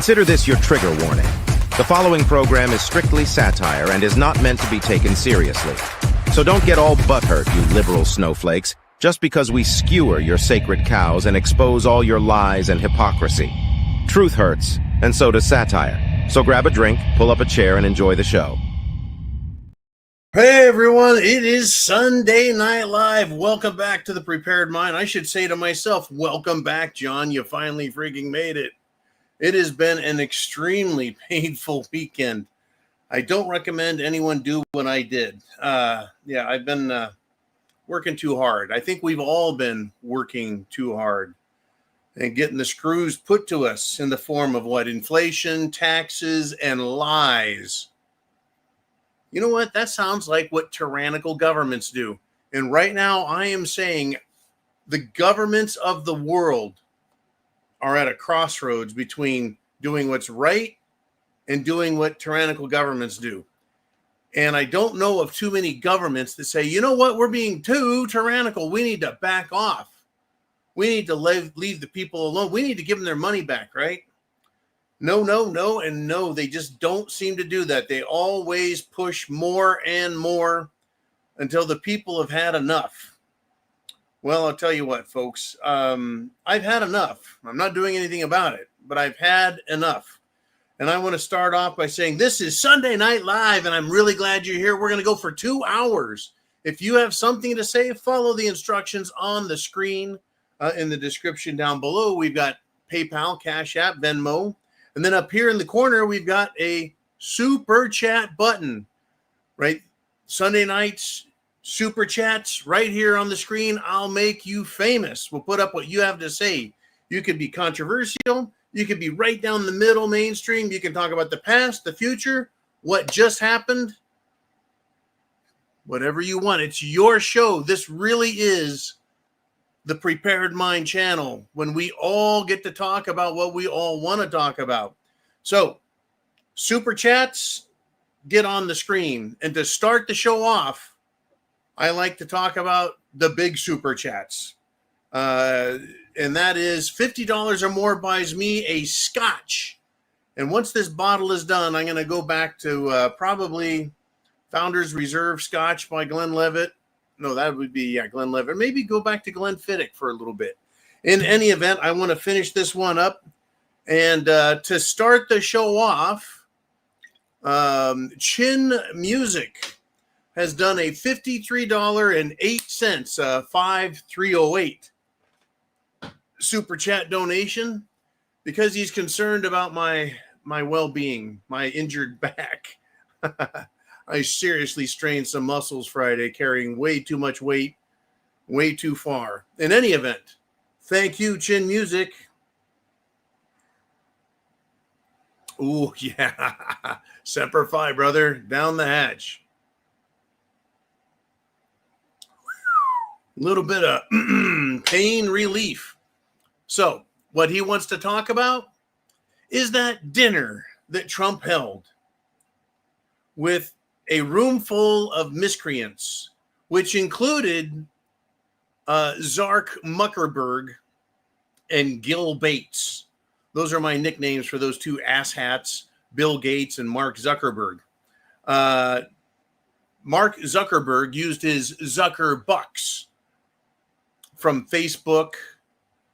Consider this your trigger warning. The following program is strictly satire and is not meant to be taken seriously. So don't get all butthurt, you liberal snowflakes, just because we skewer your sacred cows and expose all your lies and hypocrisy. Truth hurts, and so does satire. So grab a drink, pull up a chair, and enjoy the show. Hey everyone, it is Sunday Night Live. Welcome back to The Prepared Mind. I should say to myself, welcome back, John. You finally freaking made it. It has been an extremely painful weekend. I don't recommend anyone do what I did. I've been working too hard. I think we've all been working too hard and getting the screws put to us in the form of what? Inflation, taxes, and lies. You know what? That sounds like what tyrannical governments do. And right now I am saying the governments of the world are at a crossroads between doing what's right and doing what tyrannical governments do. And I don't know of too many governments that say, you know what, we're being too tyrannical. We need to back off. We need to leave the people alone. We need to give them their money back, right? No, and no. They just don't seem to do that. They always push more and more until the people have had enough. Well, I'll tell you what, folks. I've had enough. I'm not doing anything about it, but I've had enough. And I want to start off by saying this is Sunday Night Live, and I'm really glad you're here. We're going to go for 2 hours. If you have something to say, follow the instructions on the screen in the description down below. We've got PayPal, CashApp, Venmo. And then up here in the corner, we've got a super chat button, right? Sunday nights, super chats right here on the screen. I'll make you famous. We'll put up what you have to say. You could be controversial. You could be right down the middle, mainstream. You can talk about the past, the future, what just happened, whatever you want. It's your show. This really is the Prepared Mind channel, when we all get to talk about what we all want to talk about. So, super chats, get on the screen. And to start the show off, I like to talk about the big super chats. And that is $50 or more buys me a scotch. And once this bottle is done, I'm going to go back to probably Founders Reserve Scotch by Glenlivet. No, that would be, Glenlivet. Maybe go back to Glenfiddich for a little bit. In any event, I want to finish this one up. And to start the show off, Chin Music has done a $53.08, 5308 super chat donation because he's concerned about my well-being, my injured back. I seriously strained some muscles Friday, carrying way too much weight, way too far. In any event, thank you, Chin Music. Ooh, yeah. Semper Fi, brother. Down the hatch. A little bit of pain relief. So, what he wants to talk about is that dinner that Trump held with a room full of miscreants, which included Zark Muckerberg and Gil Bates. Those are my nicknames for those two asshats, Bill Gates and Mark Zuckerberg. Mark Zuckerberg used his Zucker bucks from Facebook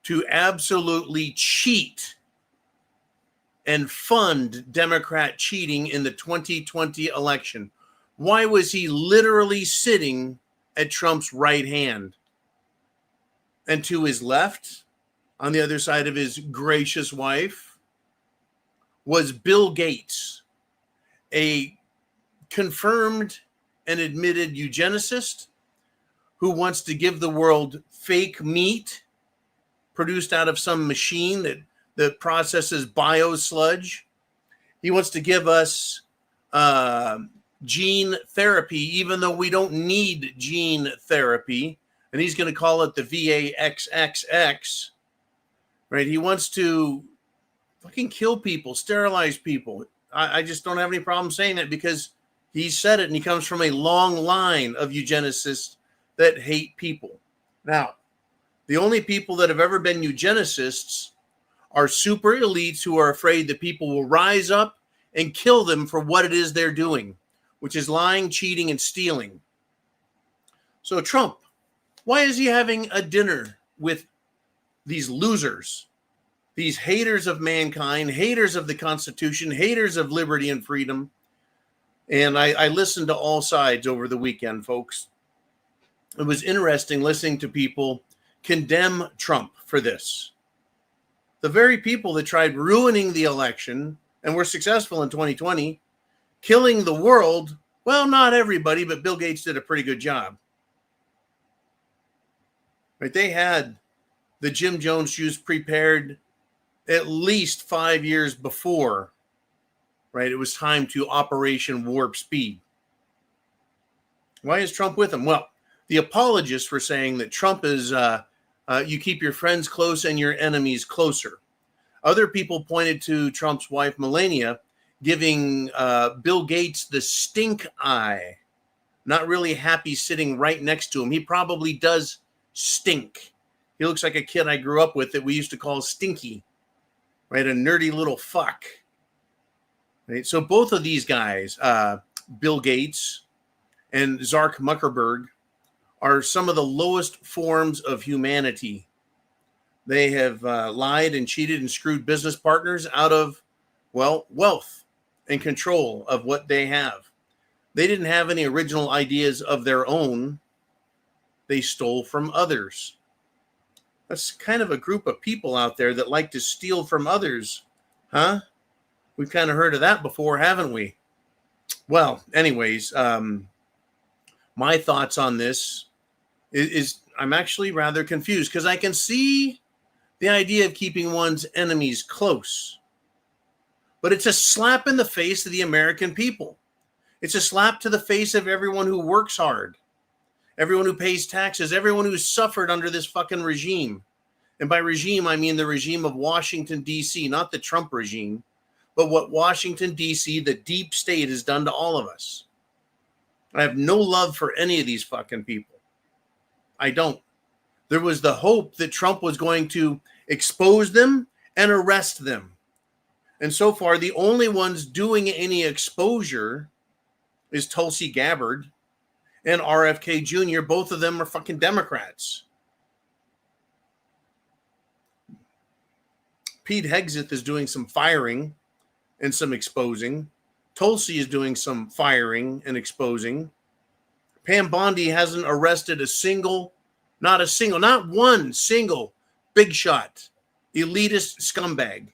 to absolutely cheat and fund Democrat cheating in the 2020 election. Why was he literally sitting at Trump's right hand? And to his left, on the other side of his gracious wife, was Bill Gates, a confirmed and admitted eugenicist who wants to give the world fake meat produced out of some machine that processes biosludge. He wants to give us gene therapy, even though we don't need gene therapy. And he's going to call it the VAXXX, right? He wants to fucking kill people, sterilize people. I just don't have any problem saying that because he said it, and he comes from a long line of eugenicists that hate people. Now, the only people that have ever been eugenicists are super elites who are afraid that people will rise up and kill them for what it is they're doing, which is lying, cheating, and stealing. So Trump, why is he having a dinner with these losers, these haters of mankind, haters of the Constitution, haters of liberty and freedom? And I listened to all sides over the weekend, folks. It was interesting listening to people condemn Trump for this. The very people that tried ruining the election and were successful in 2020, killing the world. Well, not everybody, but Bill Gates did a pretty good job. Right? They had the Jim Jones juice prepared at least 5 years before, right? It was time to Operation Warp Speed. Why is Trump with them? Well, the apologists were saying that Trump is, you keep your friends close and your enemies closer. Other people pointed to Trump's wife, Melania, giving Bill Gates the stink eye, not really happy sitting right next to him. He probably does stink. He looks like a kid I grew up with that we used to call Stinky, right? A nerdy little fuck. Right? So both of these guys, Bill Gates and Zark Zuckerberg, are some of the lowest forms of humanity. They have lied and cheated and screwed business partners out of, well, wealth and control of what they have. They didn't have any original ideas of their own. They stole from others. That's kind of a group of people out there that like to steal from others, huh? We've kind of heard of that before, haven't we? Well, anyways, my thoughts on this is I'm actually rather confused because I can see the idea of keeping one's enemies close. But it's a slap in the face of the American people. It's a slap to the face of everyone who works hard, everyone who pays taxes, everyone who's suffered under this fucking regime. And by regime, I mean the regime of Washington, D.C., not the Trump regime, but what Washington, D.C., the deep state, has done to all of us. I have no love for any of these fucking people. I don't. There was the hope that Trump was going to expose them and arrest them. And so far, the only ones doing any exposure is Tulsi Gabbard and RFK Jr. Both of them are fucking Democrats. Pete Hegseth is doing some firing and some exposing. Tulsi is doing some firing and exposing. Pam Bondi hasn't arrested not one single big shot, elitist scumbag.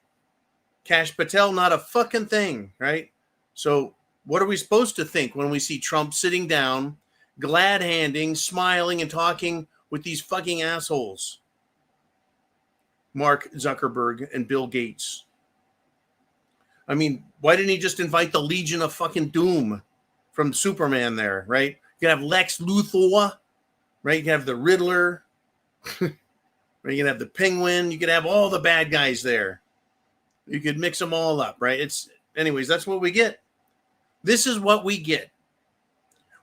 Kash Patel, not a fucking thing, right? So what are we supposed to think when we see Trump sitting down, glad-handing, smiling, and talking with these fucking assholes? Mark Zuckerberg and Bill Gates. I mean, why didn't he just invite the Legion of fucking Doom from Superman there, right? You can have Lex Luthor, right? You can have the Riddler, right? You can have the Penguin. You could have all the bad guys there. You could mix them all up, right? Anyways, that's what we get. This is what we get.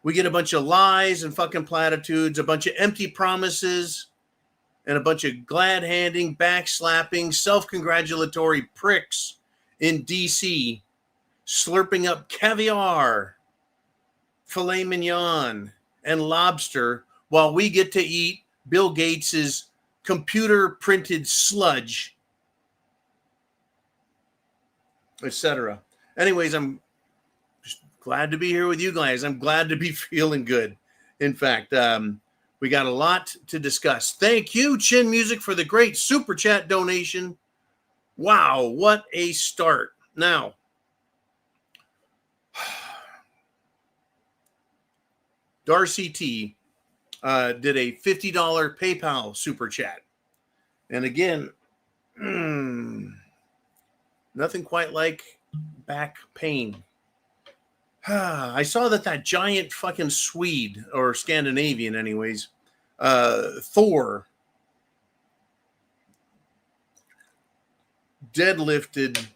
We get a bunch of lies and fucking platitudes, a bunch of empty promises, and a bunch of glad-handing, backslapping, self-congratulatory pricks in D.C. slurping up caviar, filet mignon, and lobster while we get to eat Bill Gates's computer-printed sludge, etc. Anyways, I'm just glad to be here with you guys. I'm glad to be feeling good. In fact, we got a lot to discuss. Thank you, Chin Music, for the great super chat donation. Wow, what a start. Now, Darcy T did a $50 PayPal super chat. And again, nothing quite like back pain. I saw that giant fucking Swede, or Scandinavian anyways, Thor, deadlifted,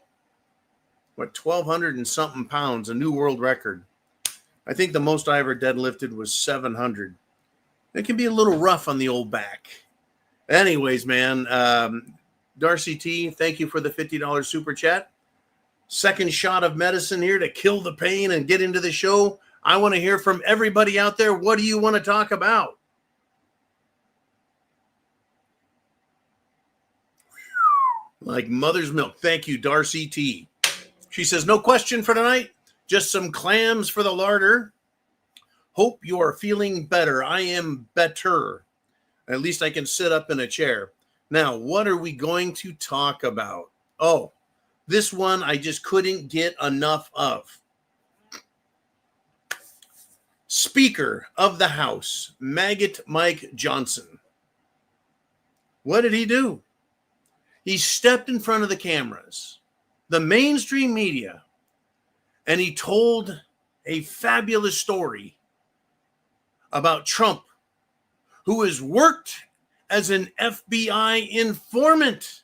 1,200 and something pounds, a new world record. I think the most I ever deadlifted was 700. It can be a little rough on the old back. Anyways, man, Darcy T, thank you for the $50 super chat. Second shot of medicine here to kill the pain and get into the show. I want to hear from everybody out there. What do you want to talk about? Like mother's milk. Thank you, Darcy T. She says, no question for tonight. Just some clams for the larder. Hope you are feeling better. I am better. At least I can sit up in a chair. Now, what are we going to talk about? Oh, this one I just couldn't get enough of. Speaker of the House, Maggot Mike Johnson. What did he do? He stepped in front of the cameras, the mainstream media, and he told a fabulous story about Trump, who has worked as an FBI informant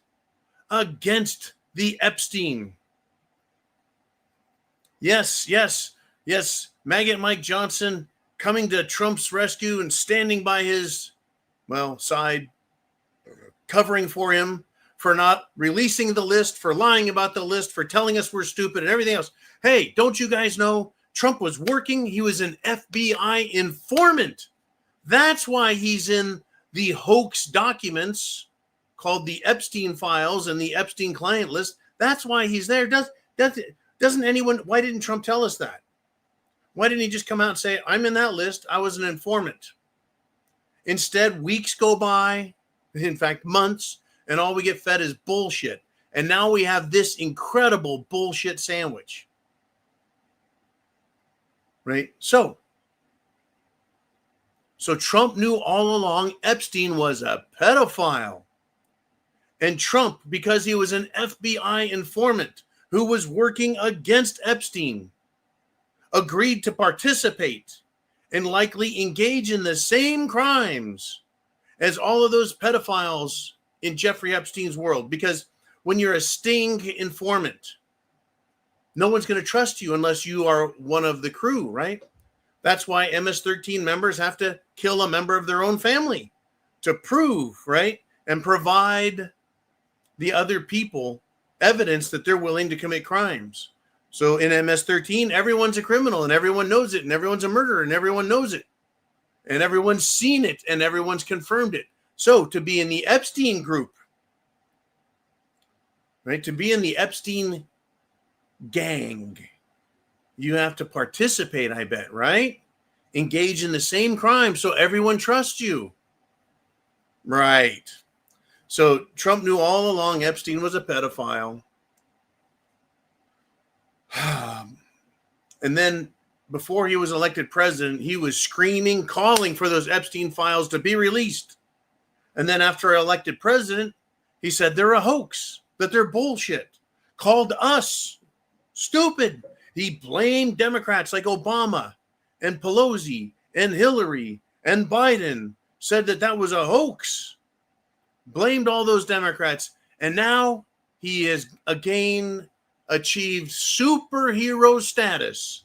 against the Epstein. Yes. Maggot Mike Johnson coming to Trump's rescue and standing by his, side, covering for him for not releasing the list, for lying about the list, for telling us we're stupid and everything else. Hey, don't you guys know Trump was working? He was an FBI informant. That's why he's in the hoax documents called the Epstein files and the Epstein client list. That's why he's there. Doesn't anyone, why didn't Trump tell us that? Why didn't he just come out and say, I'm in that list, I was an informant? Instead, weeks go by, in fact, months, and all we get fed is bullshit. And now we have this incredible bullshit sandwich. Right? So Trump knew all along Epstein was a pedophile. And Trump, because he was an FBI informant who was working against Epstein, agreed to participate and likely engage in the same crimes as all of those pedophiles in Jeffrey Epstein's world. Because when you're a sting informant, no one's going to trust you unless you are one of the crew, right? That's why MS-13 members have to kill a member of their own family to prove, right? And provide the other people evidence that they're willing to commit crimes. So in MS-13, everyone's a criminal and everyone knows it, and everyone's a murderer and everyone knows it, and everyone's seen it and everyone's confirmed it. So to be in the Epstein group, right? To be in the Epstein gang, you have to participate, I bet, right? Engage in the same crime so everyone trusts you. Right. So Trump knew all along Epstein was a pedophile. And then before he was elected president, he was screaming, calling for those Epstein files to be released. And then after elected president, he said they're a hoax, that they're bullshit, called us stupid. He blamed Democrats like Obama and Pelosi and Hillary and Biden, said that was a hoax, blamed all those Democrats. And now he has again achieved superhero status.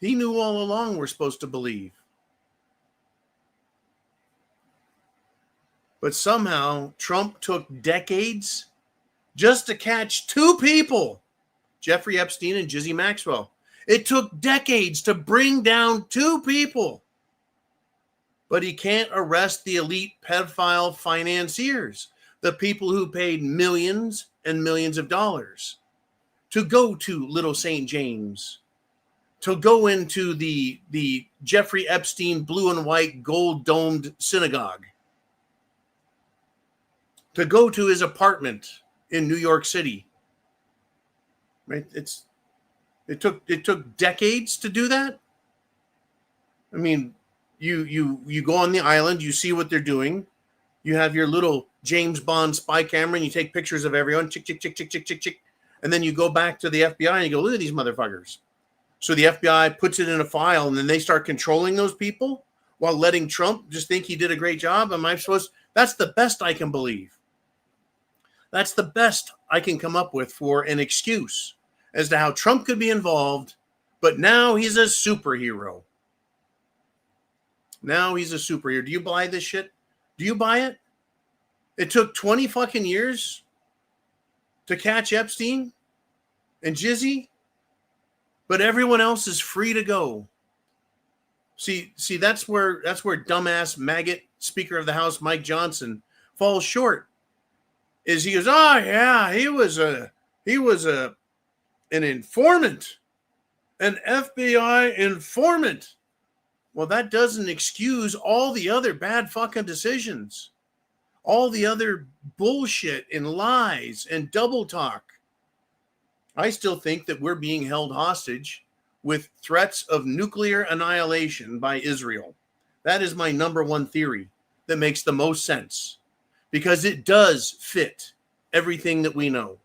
He knew all along, we're supposed to believe. But somehow Trump took decades just to catch two people, Jeffrey Epstein and Ghislaine Maxwell. It took decades to bring down two people. But he can't arrest the elite pedophile financiers, the people who paid millions and millions of dollars to go to Little St. James, to go into the Jeffrey Epstein blue and white gold-domed synagogue, to go to his apartment in New York City. Right? It took decades to do that. I mean, you go on the island, you see what they're doing. You have your little James Bond spy camera and you take pictures of everyone, chick, chick, chick, chick, chick, chick, chick. And then you go back to the FBI and you go, look at these motherfuckers. So the FBI puts it in a file and then they start controlling those people while letting Trump just think he did a great job. That's the best I can believe. That's the best I can come up with for an excuse as to how Trump could be involved, but now he's a superhero. Now he's a superhero. Do you buy this shit? Do you buy it? It took 20 fucking years to catch Epstein and Jizzy, but everyone else is free to go. See, that's where dumbass maggot Speaker of the House Mike Johnson falls short. Is he goes, oh yeah, he was an informant, an FBI informant. Well, that doesn't excuse all the other bad fucking decisions, all the other bullshit and lies and double talk. I still think that we're being held hostage with threats of nuclear annihilation by Israel. That is my number one theory that makes the most sense, because it does fit everything that we know.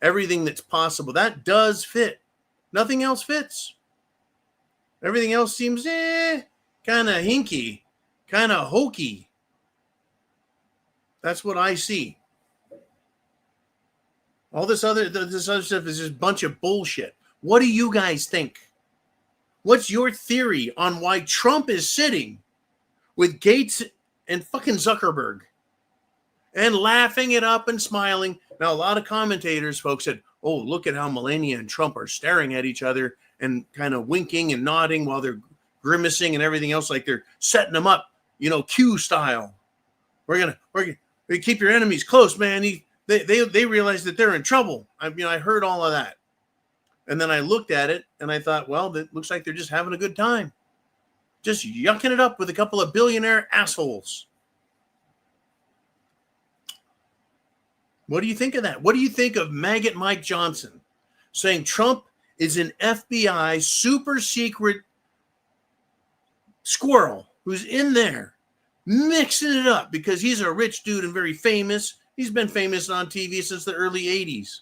Everything that's possible, that does fit. Nothing else fits. Everything else seems kind of hinky, kind of hokey. That's what I see. All this other stuff is just a bunch of bullshit. What do you guys think? What's your theory on why Trump is sitting with Gates and fucking Zuckerberg and laughing it up and smiling? Now, a lot of commentators, folks, said, oh, look at how Melania and Trump are staring at each other and kind of winking and nodding while they're grimacing and everything else, like they're setting them up, Q style. We're gonna keep your enemies close, man. They realize that they're in trouble. I heard all of that. And then I looked at it and I thought, well, that looks like they're just having a good time. Just yucking it up with a couple of billionaire assholes. What do you think of that? What do you think of maggot Mike Johnson saying Trump is an FBI super secret squirrel who's in there mixing it up because he's a rich dude and very famous? He's been famous on TV since the early 80s.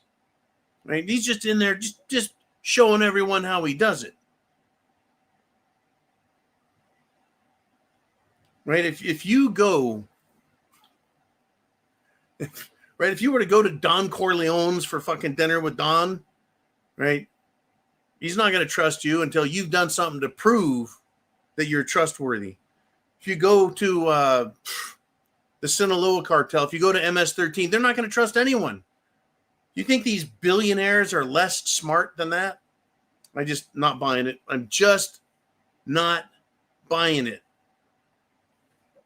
Right? He's just in there just showing everyone how he does it. Right? If you go, right? If you were to go to Don Corleone's for fucking dinner with Don, right? He's not going to trust you until you've done something to prove that you're trustworthy. If you go to the Sinaloa Cartel, if you go to MS-13, they're not going to trust anyone. You think these billionaires are less smart than that? I'm just not buying it. I'm just not buying it.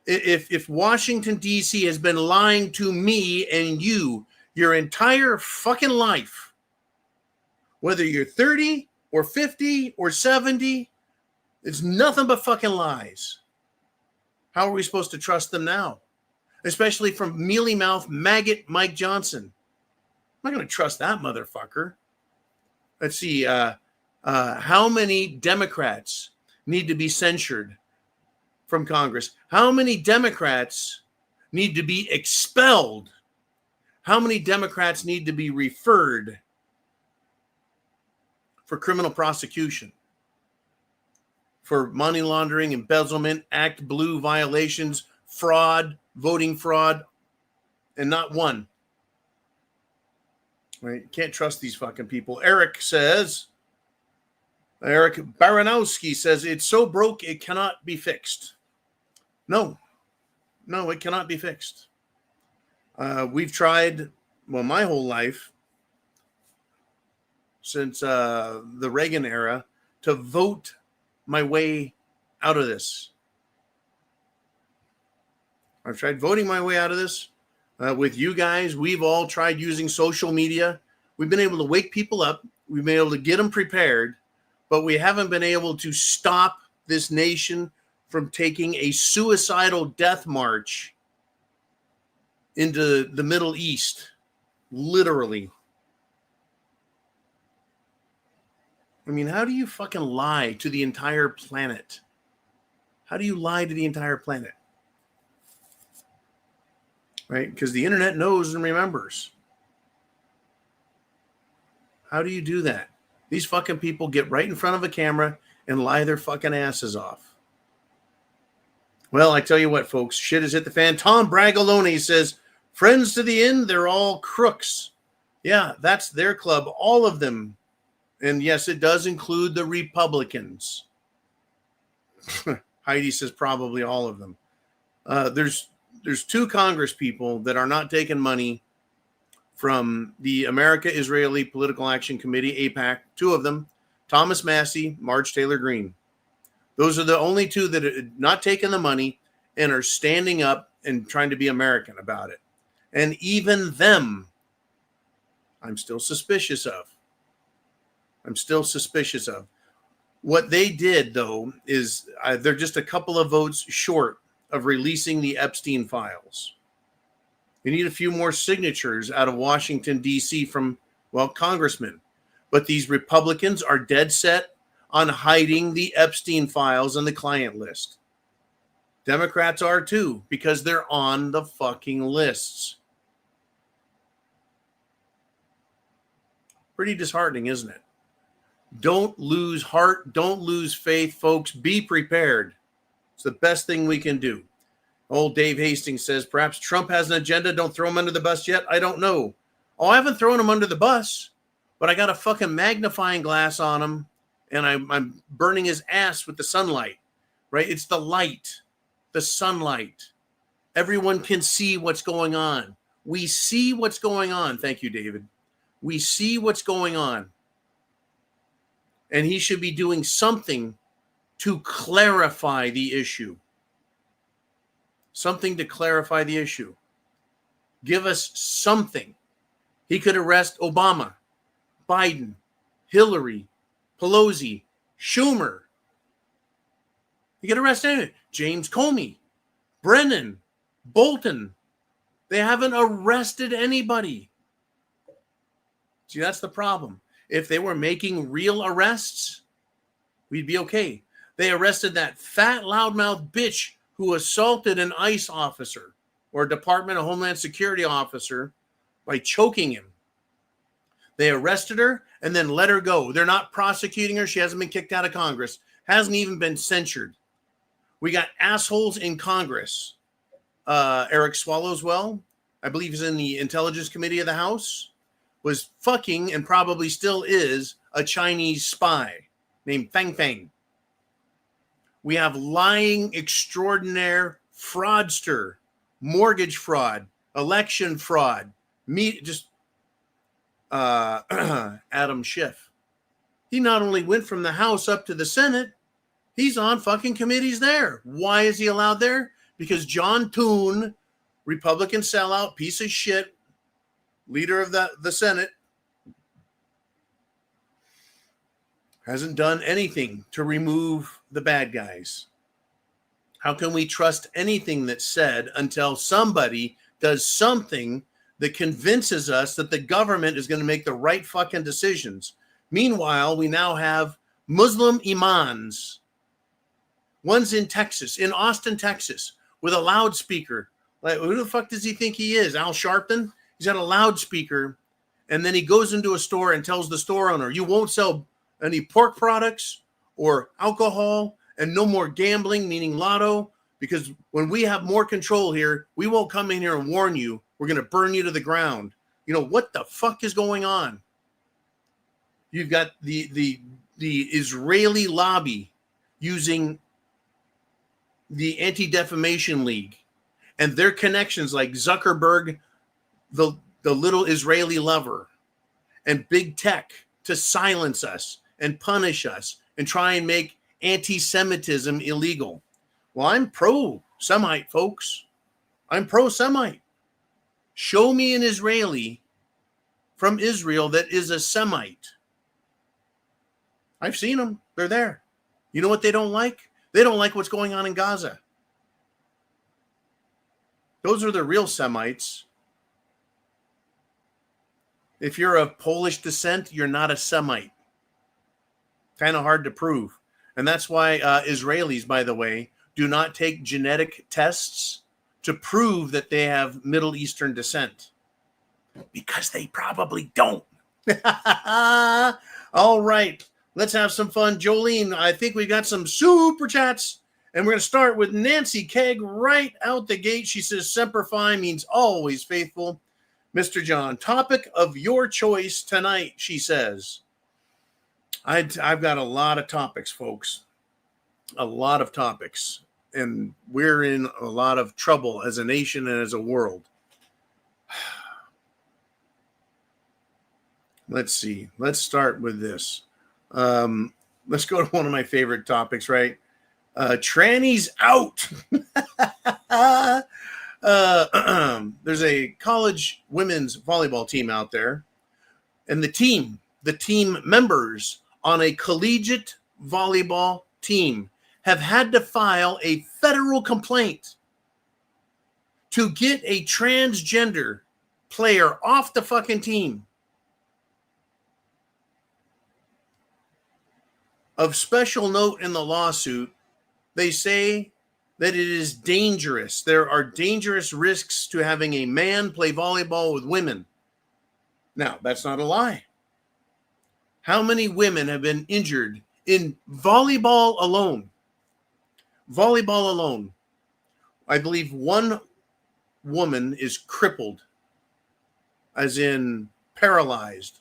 If Washington, D.C. has been lying to me and you your entire fucking life, whether you're 30 or 50 or 70, it's nothing but fucking lies. How are we supposed to trust them now? Especially from mealy-mouthed maggot Mike Johnson. I'm not going to trust that motherfucker. Let's see. How many Democrats need to be censured from Congress? How many Democrats need to be expelled? How many Democrats need to be referred for criminal prosecution? For money laundering, embezzlement, Act Blue violations, fraud, voting fraud, and not one. Right? Can't trust these fucking people. Eric Baranowski says, it's so broke it cannot be fixed. No, it cannot be fixed. We've tried, my whole life, since the Reagan era, to vote my way out of this. I've tried voting my way out of this with you guys. We've all tried using social media. We've been able to wake people up. We've been able to get them prepared, but we haven't been able to stop this nation from taking a suicidal death march into the Middle East, literally. I mean, how do you fucking lie to the entire planet? How do you lie to the entire planet? Right? Because the internet knows and remembers. How do you do that? These fucking people get right in front of a camera and lie their fucking asses off. Well, I tell you what, folks, shit has hit the fan. Tom Bragalone says, friends to the end, they're all crooks. Yeah, that's their club, all of them. And yes, it does include the Republicans. Heidi says probably all of them. There's 2 Congress people that are not taking money from the America-Israeli Political Action Committee, AIPAC. 2 of them, Thomas Massey, Marge Taylor Greene. Those are the only 2 that are not taking the money and are standing up and trying to be American about it. And even them, I'm still suspicious of. What they did, though, is they're just a couple of votes short of releasing the Epstein files. We need a few more signatures out of Washington, D.C. from, well, congressmen. But these Republicans are dead set on hiding the Epstein files on the client list. Democrats are too, because they're on the fucking lists. Pretty disheartening, isn't it? Don't lose heart. Don't lose faith, folks. Be prepared. It's the best thing we can do. Old Dave Hastings says, perhaps Trump has an agenda. Don't throw him under the bus yet. I don't know. Oh, I haven't thrown him under the bus, but I got a fucking magnifying glass on him, and I'm burning his ass with the sunlight, right? It's the light, the sunlight. Everyone can see what's going on. We see what's going on. Thank you, David. We see what's going on. And he should be doing something to clarify the issue. Something to clarify the issue. Give us something. He could arrest Obama, Biden, Hillary, Pelosi, Schumer. He could arrest anyone. James Comey, Brennan, Bolton. They haven't arrested anybody. See, that's the problem. If they were making real arrests, we'd be okay. They arrested that fat, loudmouth bitch who assaulted an ICE officer or a Department of Homeland Security officer by choking him. They arrested her and then let her go. They're not prosecuting her. She hasn't been kicked out of Congress. Hasn't even been censured. We got assholes in Congress. Eric Swallowswell, I believe he's in the Intelligence Committee of the House, was fucking and probably still is a Chinese spy named Fang Fang. We have lying extraordinaire fraudster, mortgage fraud, election fraud, Adam Schiff. He not only went from the House up to the Senate, he's on fucking committees there. Why is he allowed there? Because John Thune, Republican sellout, piece of shit, leader of the Senate, hasn't done anything to remove the bad guys. How can we trust anything that's said until somebody does something that convinces us that the government is going to make the right fucking decisions? Meanwhile, we now have Muslim imams. One's in Texas, in Austin, Texas, with a loudspeaker. Like, who the fuck does he think he is? Al Sharpton? He's got a loudspeaker, and then he goes into a store and tells the store owner, you won't sell any pork products or alcohol and no more gambling, meaning lotto, because when we have more control here, we won't come in here and warn you. We're going to burn you to the ground. You know, what the fuck is going on? You've got the Israeli lobby using the Anti-Defamation League and their connections, like Zuckerberg, the little Israeli lover, and big tech, to silence us and punish us and try and make anti-Semitism illegal. Well, I'm pro-Semite, folks. I'm pro-Semite. Show me an Israeli from Israel that is a Semite. I've seen them. They're there. You know what they don't like? They don't like what's going on in Gaza. Those are the real Semites. If you're of Polish descent, you're not a Semite. Kind of hard to prove. And that's why Israelis, by the way, do not take genetic tests to prove that they have Middle Eastern descent. Because they probably don't. All right. Let's have some fun. Jolene, I think we got some super chats. And we're going to start with Nancy Keg right out the gate. She says, Semper Fi means always faithful. Mr. John, topic of your choice tonight, she says. I've got a lot of topics, folks. a lot of topics, and we're in a lot of trouble as a nation and as a world. Let's see. Let's start with this. Let's go to one of my favorite topics, right? Trannies out. There's a college women's volleyball team out there, and the team members on a collegiate volleyball team have had to file a federal complaint to get a transgender player off the fucking team. Of special note in the lawsuit, they say that it is dangerous. There are dangerous risks to having a man play volleyball with women. Now, that's not a lie. How many women have been injured in volleyball alone? Volleyball alone. I believe one woman is crippled, as in paralyzed,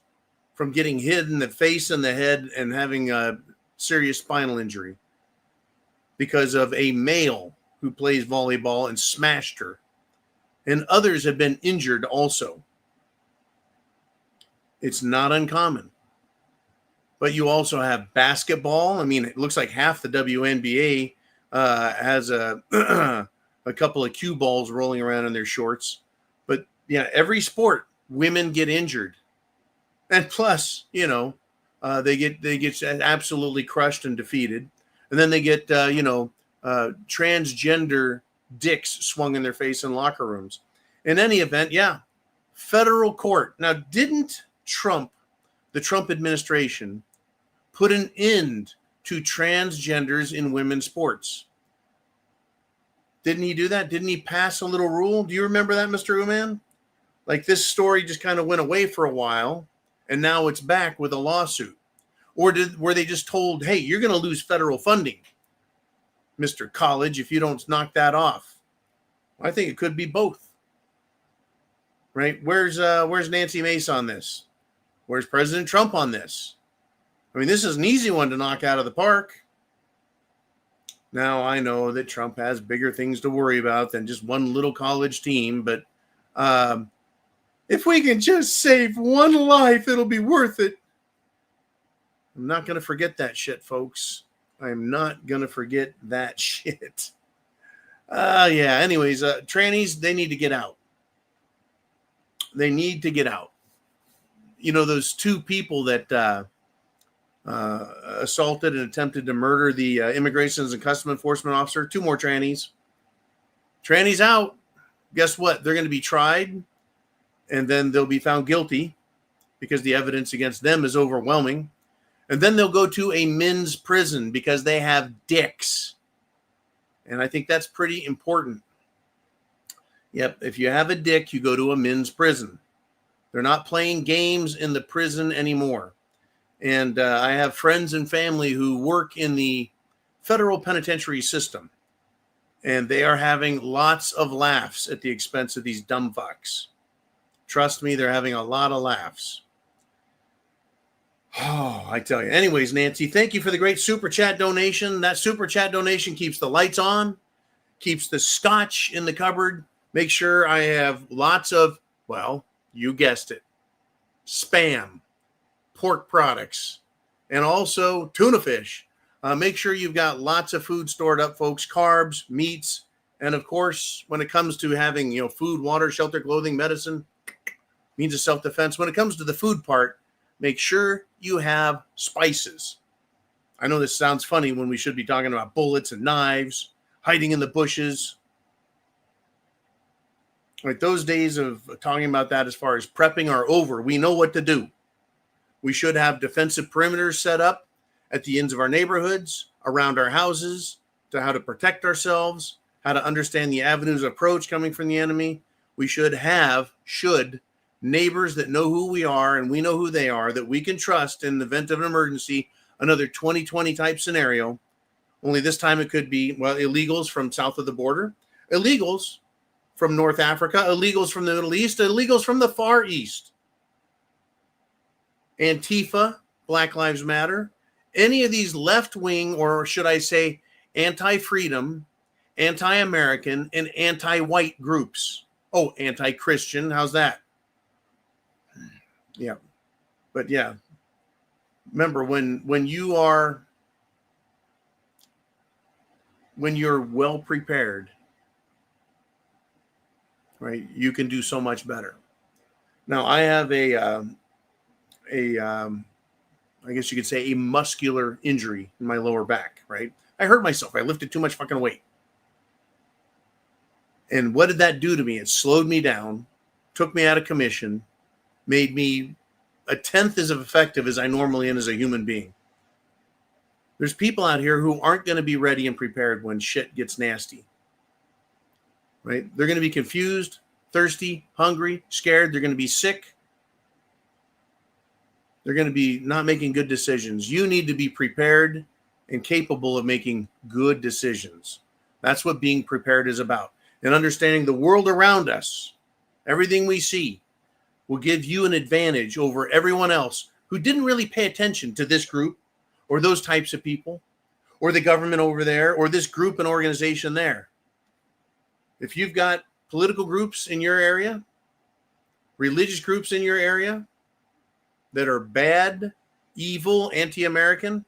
from getting hit in the face and the head and having a serious spinal injury because of a male who plays volleyball and smashed her. And others have been injured also. It's not uncommon. But you also have basketball. I mean, it looks like half the WNBA has a a couple of cue balls rolling around in their shorts. But yeah, every sport, women get injured. And plus, they get absolutely crushed and defeated. And then they get, transgender dicks swung in their face in locker rooms. In any event, yeah, federal court. Now, didn't the Trump administration, put an end to transgenders in women's sports? Didn't he do that? Didn't he pass a little rule? Do you remember that, Mr. Uman? Like, this story just kind of went away for a while, and now it's back with a lawsuit. Or were they just told, hey, you're going to lose federal funding, Mr. College, if you don't knock that off? I think it could be both. Right? Where's Nancy Mace on this? Where's President Trump on this? I mean, this is an easy one to knock out of the park. Now, I know that Trump has bigger things to worry about than just one little college team, but if we can just save one life, it'll be worth it. I'm not going to forget that shit, folks. I'm not going to forget that shit. Yeah, anyways, trannies, they need to get out. They need to get out. Those two people that assaulted and attempted to murder the Immigrations and Customs Enforcement officer, 2 more trannies. Trannies out. Guess what? They're going to be tried, and then they'll be found guilty because the evidence against them is overwhelming. And then they'll go to a men's prison because they have dicks. And I think that's pretty important. Yep, if you have a dick, you go to a men's prison. They're not playing games in the prison anymore. And I have friends and family who work in the federal penitentiary system. And they are having lots of laughs at the expense of these dumb fucks. Trust me, they're having a lot of laughs. Oh, I tell you. Anyways, Nancy, thank you for the great super chat donation. That super chat donation keeps the lights on, keeps the scotch in the cupboard. Make sure I have lots of, well, you guessed it, Spam, pork products, and also tuna fish. Make sure you've got lots of food stored up, folks, carbs, meats, and of course, when it comes to having, food, water, shelter, clothing, medicine, means of self-defense. When it comes to the food part, make sure you have spices. I know this sounds funny when we should be talking about bullets and knives, hiding in the bushes. Like, those days of talking about that as far as prepping are over. We know what to do. We should have defensive perimeters set up at the ends of our neighborhoods, around our houses, to how to protect ourselves, how to understand the avenues of approach coming from the enemy. We should have neighbors that know who we are and we know who they are, that we can trust in the event of an emergency, another 2020 type scenario. Only this time it could be, well, illegals from south of the border, illegals from North Africa, illegals from the Middle East, illegals from the Far East. Antifa, Black Lives Matter, any of these left-wing, or should I say anti-freedom, anti-American, and anti-white groups. Oh, anti-Christian. How's that? Yeah. But yeah, remember when you're well prepared, right, you can do so much better. Now, I have I guess you could say a muscular injury in my lower back, right? I hurt myself. I lifted too much fucking weight. And what did that do to me? It slowed me down, took me out of commission, made me a tenth as effective as I normally am as a human being. There's people out here who aren't going to be ready and prepared when shit gets nasty, right? They're going to be confused, thirsty, hungry, scared. They're going to be sick. They're going to be not making good decisions. You need to be prepared and capable of making good decisions. That's what being prepared is about. And understanding the world around us, everything we see, will give you an advantage over everyone else who didn't really pay attention to this group or those types of people or the government over there or this group and organization there. If you've got political groups in your area, religious groups in your area that are bad, evil, anti-American,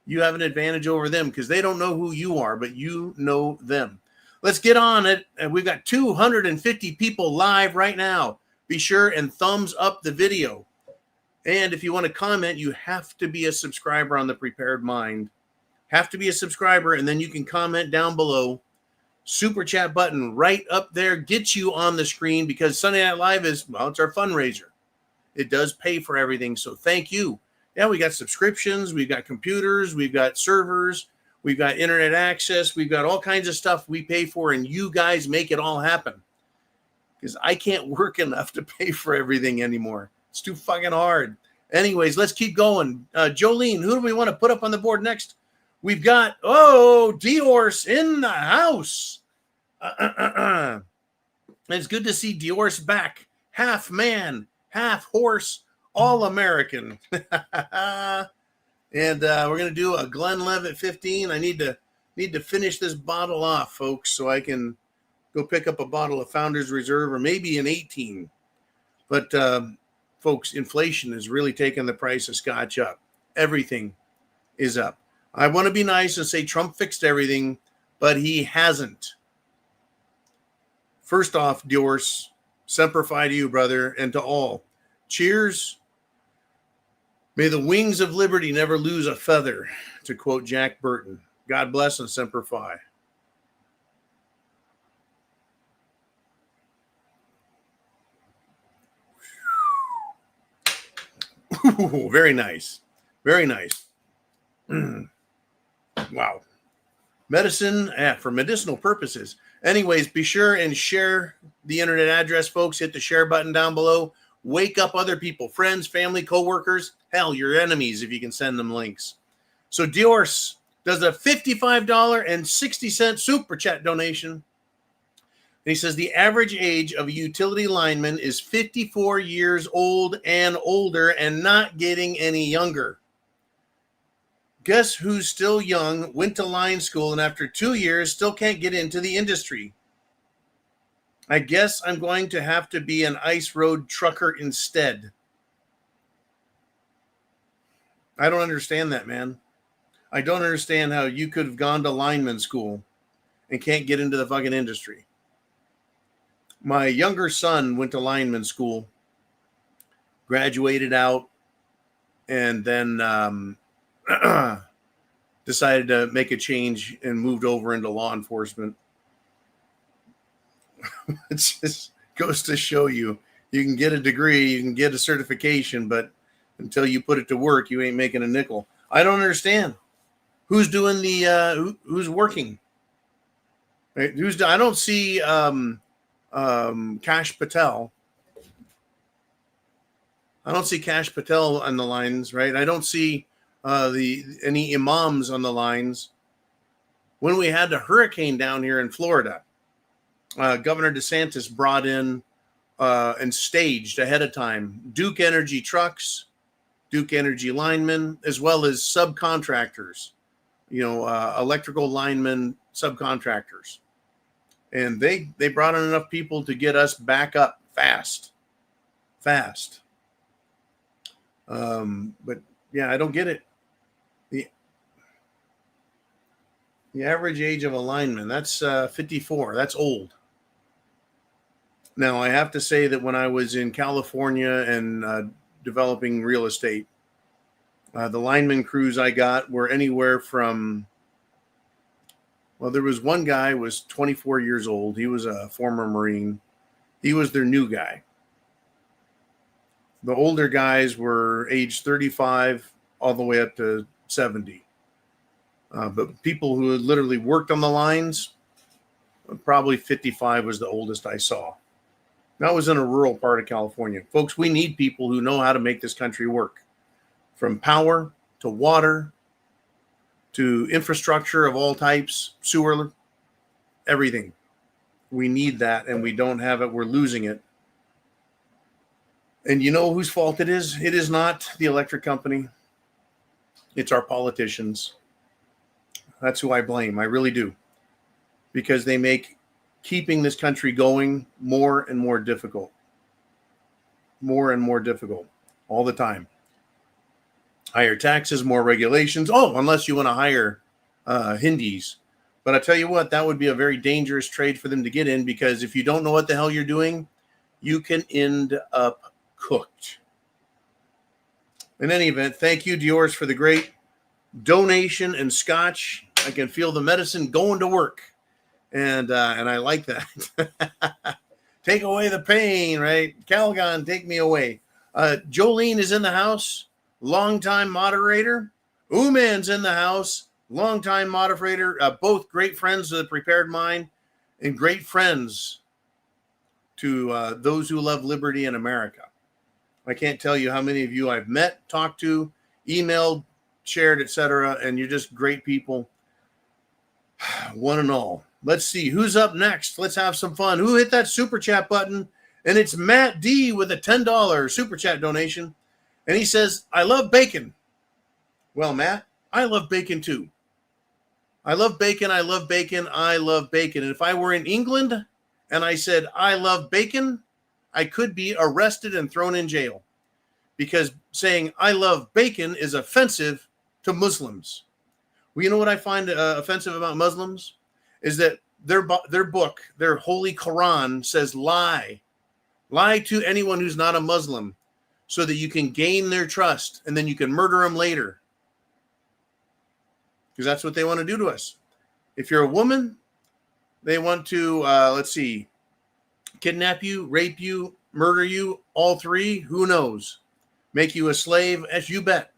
you have an advantage over them because they don't know who you are, but you know them. Let's get on it. And we've got 250 people live right now. Be sure and thumbs up the video. And if you want to comment, you have to be a subscriber on The Prepared Mind. Have to be a subscriber, and then you can comment down below. Super chat button right up there gets you on the screen because Sunday Night Live is, well, it's our fundraiser. It does pay for everything, so thank you. Yeah, we got subscriptions, we've got computers, we've got servers, we've got internet access, we've got all kinds of stuff we pay for, and you guys make it all happen. Because I can't work enough to pay for everything anymore. It's too fucking hard. Anyways, let's keep going. Jolene, who do we want to put up on the board next? We've got, Diorce in the house. It's good to see Diorce back. Half man, half horse, all American. And we're going to do a Glenlivet 15. I need to finish this bottle off, folks, so I can go pick up a bottle of Founder's Reserve or maybe an 18. But, folks, inflation is really taking the price of scotch up. Everything is up. I want to be nice and say Trump fixed everything, but he hasn't. First off, Diorce, semper fi to you, brother, and to all. Cheers. May the wings of liberty never lose a feather, to quote Jack Burton. God bless and semper fi. Ooh, very nice. Very nice. Wow. Medicine for medicinal purposes. Anyways, be sure and share the internet address, folks. Hit the share button down below. Wake up other people, friends, family, coworkers, hell, your enemies if you can send them links. So Diorce does a $55.60 super chat donation. And he says the average age of a utility lineman is 54 years old and older and not getting any younger. Guess who's still young, went to line school, and after 2 years still can't get into the industry? I guess I'm going to have to be an ice road trucker instead. I don't understand that, man. I don't understand how you could have gone to lineman school and can't get into the fucking industry. My younger son went to lineman school, graduated out, and then decided to make a change and moved over into law enforcement. It just goes to show you can get a degree, you can get a certification, but until you put it to work, you ain't making a nickel. I don't understand who's doing the who's working. Right? I don't see Cash Patel. I don't see Cash Patel on the lines, right? I don't see any imams on the lines. When we had the hurricane down here in Florida, Governor DeSantis brought in and staged ahead of time Duke Energy trucks, Duke Energy linemen, as well as subcontractors electrical linemen, subcontractors. And they brought in enough people to get us back up fast. But yeah, I don't get it. The average age of a lineman, that's 54. That's old. Now, I have to say that when I was in California and developing real estate, the lineman crews I got were anywhere from, well, there was one guy was 24 years old. He was a former Marine. He was their new guy. The older guys were age 35 all the way up to 70. But people who had literally worked on the lines, probably 55 was the oldest I saw. That was in a rural part of California. Folks, we need people who know how to make this country work. From power to water to infrastructure of all types, sewer, everything. We need that, and we don't have it. We're losing it. And you know whose fault it is? It is not the electric company. It's our politicians. That's who I blame. I really do. Because they make keeping this country going more and more difficult. More and more difficult all the time. Higher taxes, more regulations. Oh, unless you want to hire Hindis. But I tell you what, that would be a very dangerous trade for them to get in, because if you don't know what the hell you're doing, you can end up cooked. In any event, thank you, Dior's, for the great donation and scotch. I can feel the medicine going to work, and I like that. Take away the pain, right? Calgon, take me away. Jolene is in the house, longtime moderator. Uman's in the house, longtime moderator. Both great friends of the Prepared Mind and great friends to those who love liberty in America. I can't tell you how many of you I've met, talked to, emailed, shared, etc. And you're just great people, one and all. Let's see who's up next. Let's have some fun. Who hit that super chat button? And it's Matt D with a $10 super chat donation. And he says, I love bacon. Well, Matt, I love bacon too. I love bacon. I love bacon. I love bacon. And if I were in England and I said, I love bacon, I could be arrested and thrown in jail, because saying I love bacon is offensive to Muslims. Well, you know what I find offensive about Muslims is that their book, their holy Quran, says lie to anyone who's not a Muslim, so that you can gain their trust and then you can murder them later, because that's what they want to do to us. If you're a woman, they want to kidnap you, rape you, murder you, all three, who knows? Make you a slave, as you bet.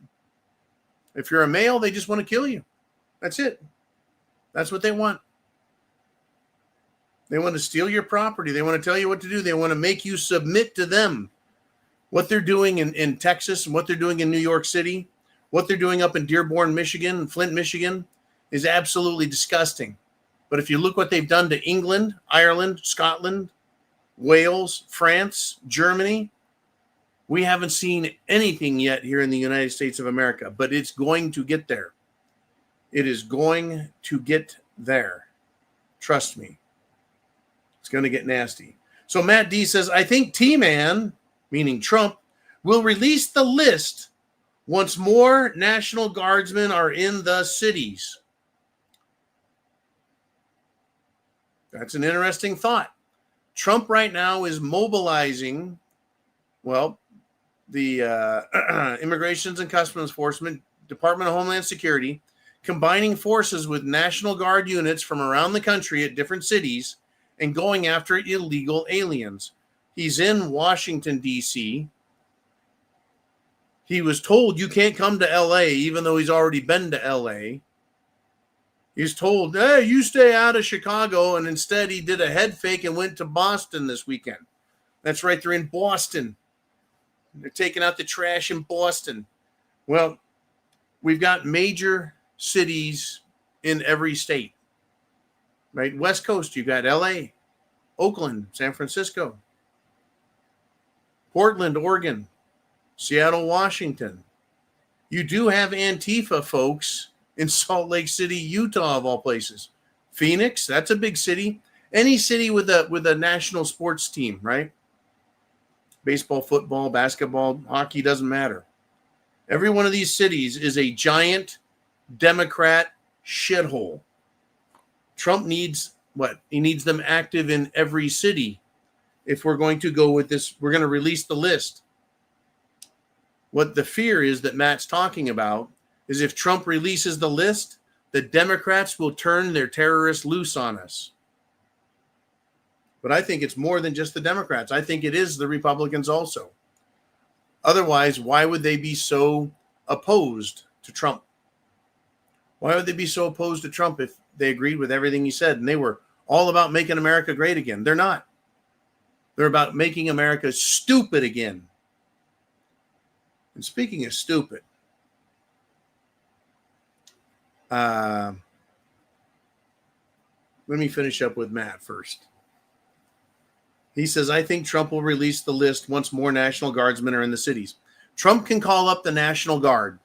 If you're a male, they just want to kill you. That's it. That's what they want. They want to steal your property. They want to tell you what to do. They want to make you submit to them. What they're doing in Texas and what they're doing in New York City, what they're doing up in Dearborn, Michigan, and Flint, Michigan, is absolutely disgusting. But if you look what they've done to England, Ireland, Scotland, Wales, France, Germany, we haven't seen anything yet here in the United States of America, but it's going to get there. It is going to get there. Trust me. It's going to get nasty. So Matt D says, I think T-Man, meaning Trump, will release the list once more National Guardsmen are in the cities. That's an interesting thought. Trump right now is mobilizing, the Immigrations and Customs Enforcement, Department of Homeland Security, combining forces with National Guard units from around the country at different cities and going after illegal aliens. He's in Washington, D.C. He was told you can't come to L.A., even though he's already been to L.A. He's told, hey, you stay out of Chicago, and instead he did a head fake and went to Boston this weekend. That's right, they're in Boston. They're taking out the trash in Boston. Well, we've got major cities in every state, right? West Coast, you've got L.A., Oakland, San Francisco, Portland, Oregon, Seattle, Washington. You do have Antifa folks in Salt Lake City, Utah, of all places. Phoenix, that's a big city. Any city with a national sports team, right? Baseball, football, basketball, hockey, doesn't matter. Every one of these cities is a giant Democrat shithole. Trump needs what? He needs them active in every city. If we're going to go with this, we're going to release the list. What the fear is that Matt's talking about is if Trump releases the list, the Democrats will turn their terrorists loose on us. But I think it's more than just the Democrats. I think it is the Republicans also. Otherwise, why would they be so opposed to Trump? Why would they be so opposed to Trump if they agreed with everything he said and they were all about making America great again? They're not. They're about making America stupid again. And speaking of stupid, let me finish up with Matt first. He says, I think Trump will release the list once more National Guardsmen are in the cities. Trump can call up the National Guard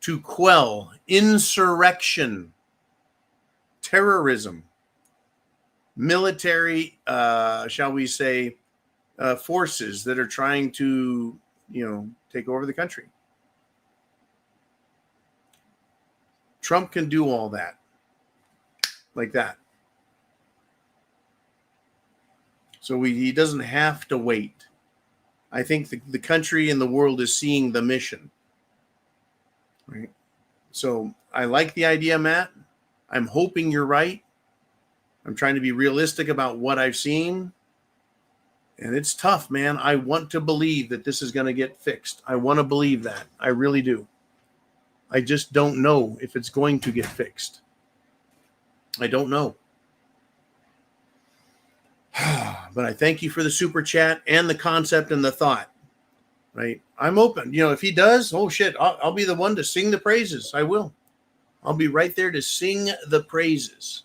to quell insurrection, terrorism, military, shall we say, forces that are trying to, take over the country. Trump can do all that, like that. So he doesn't have to wait. I think the country and the world is seeing the mission. Right? So I like the idea, Matt. I'm hoping you're right. I'm trying to be realistic about what I've seen. And it's tough, man. I want to believe that this is going to get fixed. I want to believe that. I really do. I just don't know if it's going to get fixed. I don't know. But I thank you for the super chat and the concept and the thought, right? I'm open. If he does, oh shit, I'll be the one to sing the praises. I will. I'll be right there to sing the praises.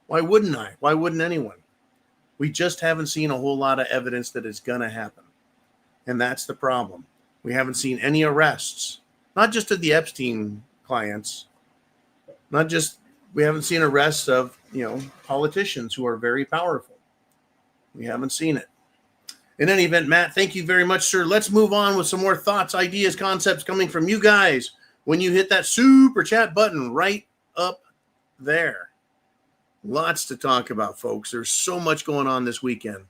Why wouldn't I? Why wouldn't anyone? We just haven't seen a whole lot of evidence that it's going to happen. And that's the problem. We haven't seen any arrests, not just of the Epstein clients, we haven't seen arrests of, politicians who are very powerful. We haven't seen it. In any event, Matt, thank you very much, sir. Let's move on with some more thoughts, ideas, concepts coming from you guys when you hit that super chat button right up there. Lots to talk about, folks. There's so much going on this weekend.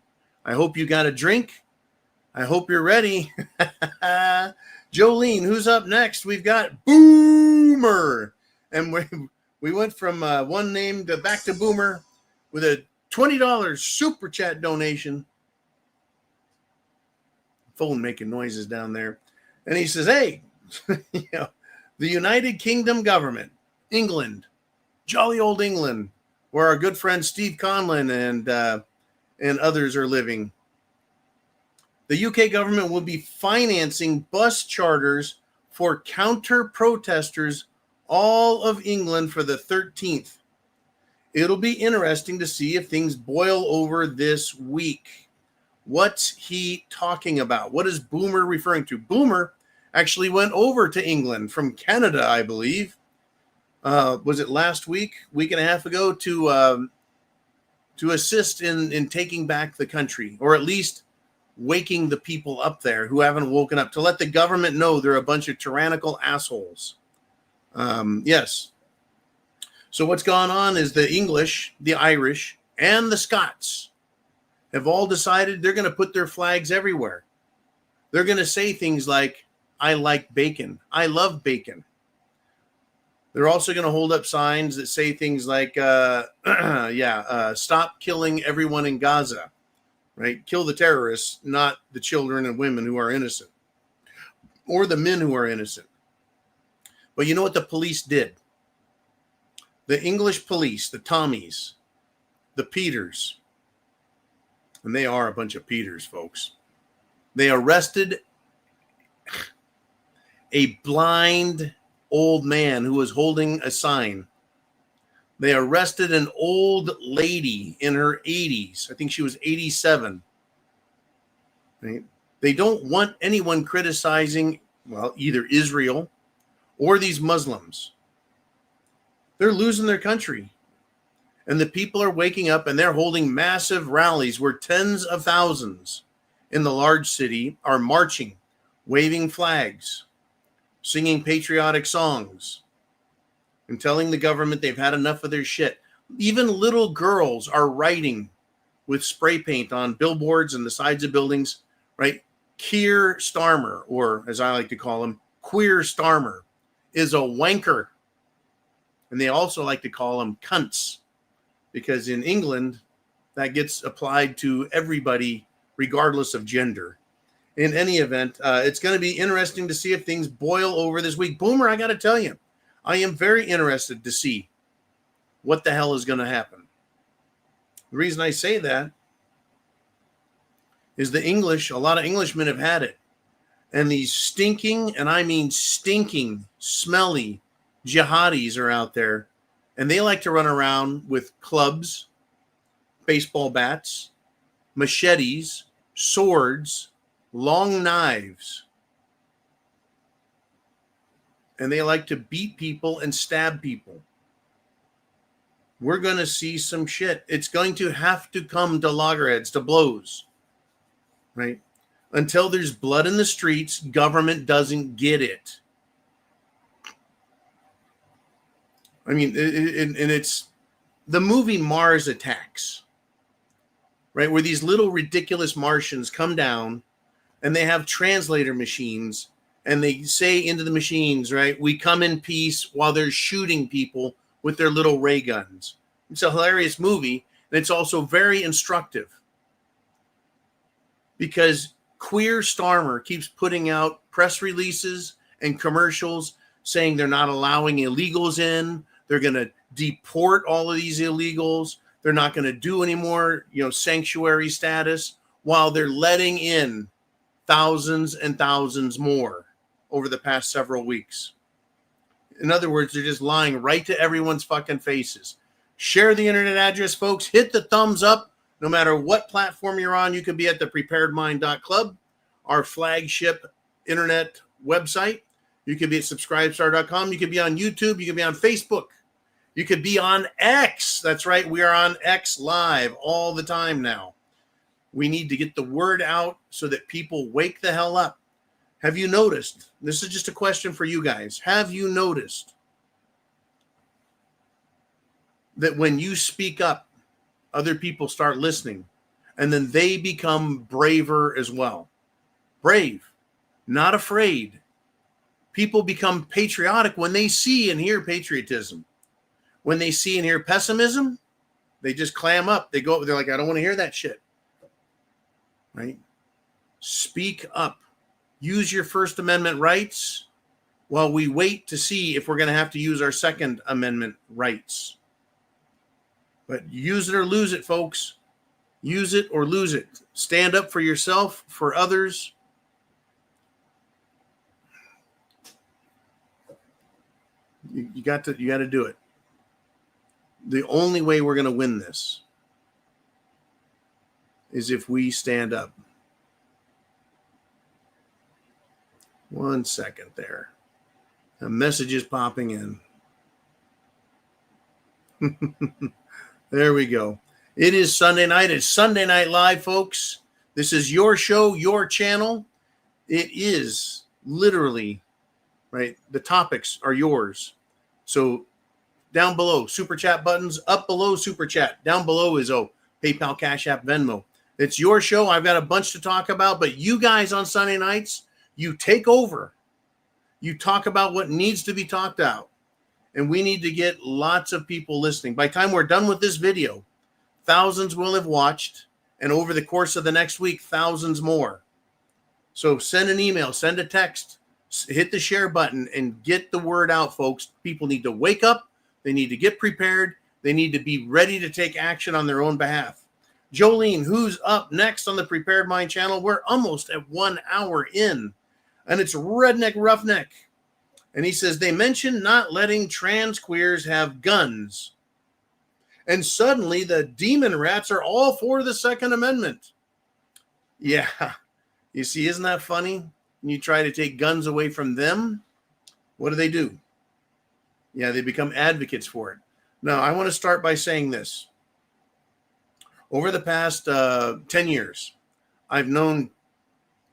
I hope you got a drink. I hope you're ready. Jolene, who's up next? We've got Boomer. And we went from one name to back to Boomer with a $20 super chat donation. Phone making noises down there. And he says, hey, the United Kingdom government, England, jolly old England, where our good friend Steve Conlon and others are living. The UK government will be financing bus charters for counter-protesters all of England for the 13th. It'll be interesting to see if things boil over this week. What's he talking about? What is Boomer referring to? Boomer actually went over to England from Canada, I believe. Was it last week and a half ago, to assist in taking back the country, or at least waking the people up there who haven't woken up, to let the government know they're a bunch of tyrannical assholes. Yes. So what's gone on is the English, the Irish, and the Scots have all decided they're going to put their flags everywhere. They're going to say things like, I like bacon. I love bacon. They're also going to hold up signs that say things like, stop killing everyone in Gaza, right? Kill the terrorists, not the children and women who are innocent, or the men who are innocent. But you know what the police did? The English police, the Tommies, the Peters, and they are a bunch of Peters, folks. They arrested a blind old man who was holding a sign. They arrested an old lady in her 80s. I think she was 87. Right? They don't want anyone criticizing, either Israel or these Muslims. They're losing their country. And the people are waking up and they're holding massive rallies where tens of thousands in the large city are marching, waving flags, singing patriotic songs, and telling the government they've had enough of their shit. Even little girls are writing with spray paint on billboards and the sides of buildings, right? Keir Starmer, or as I like to call him, Queer Starmer, is a wanker. And they also like to call him cunts, because in England, that gets applied to everybody, regardless of gender. In any event, it's going to be interesting to see if things boil over this week. Boomer, I got to tell you, I am very interested to see what the hell is going to happen. The reason I say that is a lot of Englishmen have had it. And these stinking, and I mean stinking, smelly jihadis are out there. And they like to run around with clubs, baseball bats, machetes, swords, long knives. And they like to beat people and stab people. We're going to see some shit. It's going to have to come to loggerheads, to blows, right? Until there's blood in the streets, government doesn't get it. I mean, and it's the movie Mars Attacks, right? Where these little ridiculous Martians come down and they have translator machines and they say into the machines, right, we come in peace, while they're shooting people with their little ray guns. It's a hilarious movie, and it's also very instructive because Queer Starmer keeps putting out press releases and commercials saying they're not allowing illegals in. They're going to deport all of these illegals. They're not going to do any more, sanctuary status, while they're letting in thousands and thousands more over the past several weeks. In other words, they're just lying right to everyone's fucking faces. Share the internet address, folks. Hit the thumbs up. No matter what platform you're on, you can be at thepreparedmind.club, our flagship internet website. You could be at subscribestar.com. You could be on YouTube. You could be on Facebook. You could be on X. That's right. We are on X Live all the time now. We need to get the word out so that people wake the hell up. Have you noticed? This is just a question for you guys. Have you noticed that when you speak up, other people start listening, and then they become braver as well? Brave, not afraid. People become patriotic when they see and hear patriotism. When they see and hear pessimism, they just clam up. They're like, I don't want to hear that shit. Right? Speak up. Use your First Amendment rights while we wait to see if we're going to have to use our Second Amendment rights. But use it or lose it, folks. Use it or lose it. Stand up for yourself, for others. You got to do it. The only way we're going to win this is if we stand up. One second there. A message is popping in. There we go. It is Sunday night. It's Sunday Night Live, folks. This is your show, your channel. It is literally, right? The topics are yours. So down below, super chat buttons. Up below, super chat. Down below is PayPal, CashApp, Venmo. It's your show. I've got a bunch to talk about, but you guys on Sunday nights, you take over. You talk about what needs to be talked about. And we need to get lots of people listening. By the time we're done with this video, thousands will have watched. And over the course of the next week, thousands more. So send an email, send a text, hit the share button, and get the word out, folks. People need to wake up. They need to get prepared. They need to be ready to take action on their own behalf. Jolene, who's up next on the Prepared Mind channel? We're almost at 1 hour in. And it's Redneck Roughneck. And he says, they mentioned not letting trans queers have guns. And suddenly the demon rats are all for the Second Amendment. Yeah. You see, isn't that funny? You try to take guns away from them. What do? Yeah, they become advocates for it. Now, I want to start by saying this. Over the past 10 years, I've known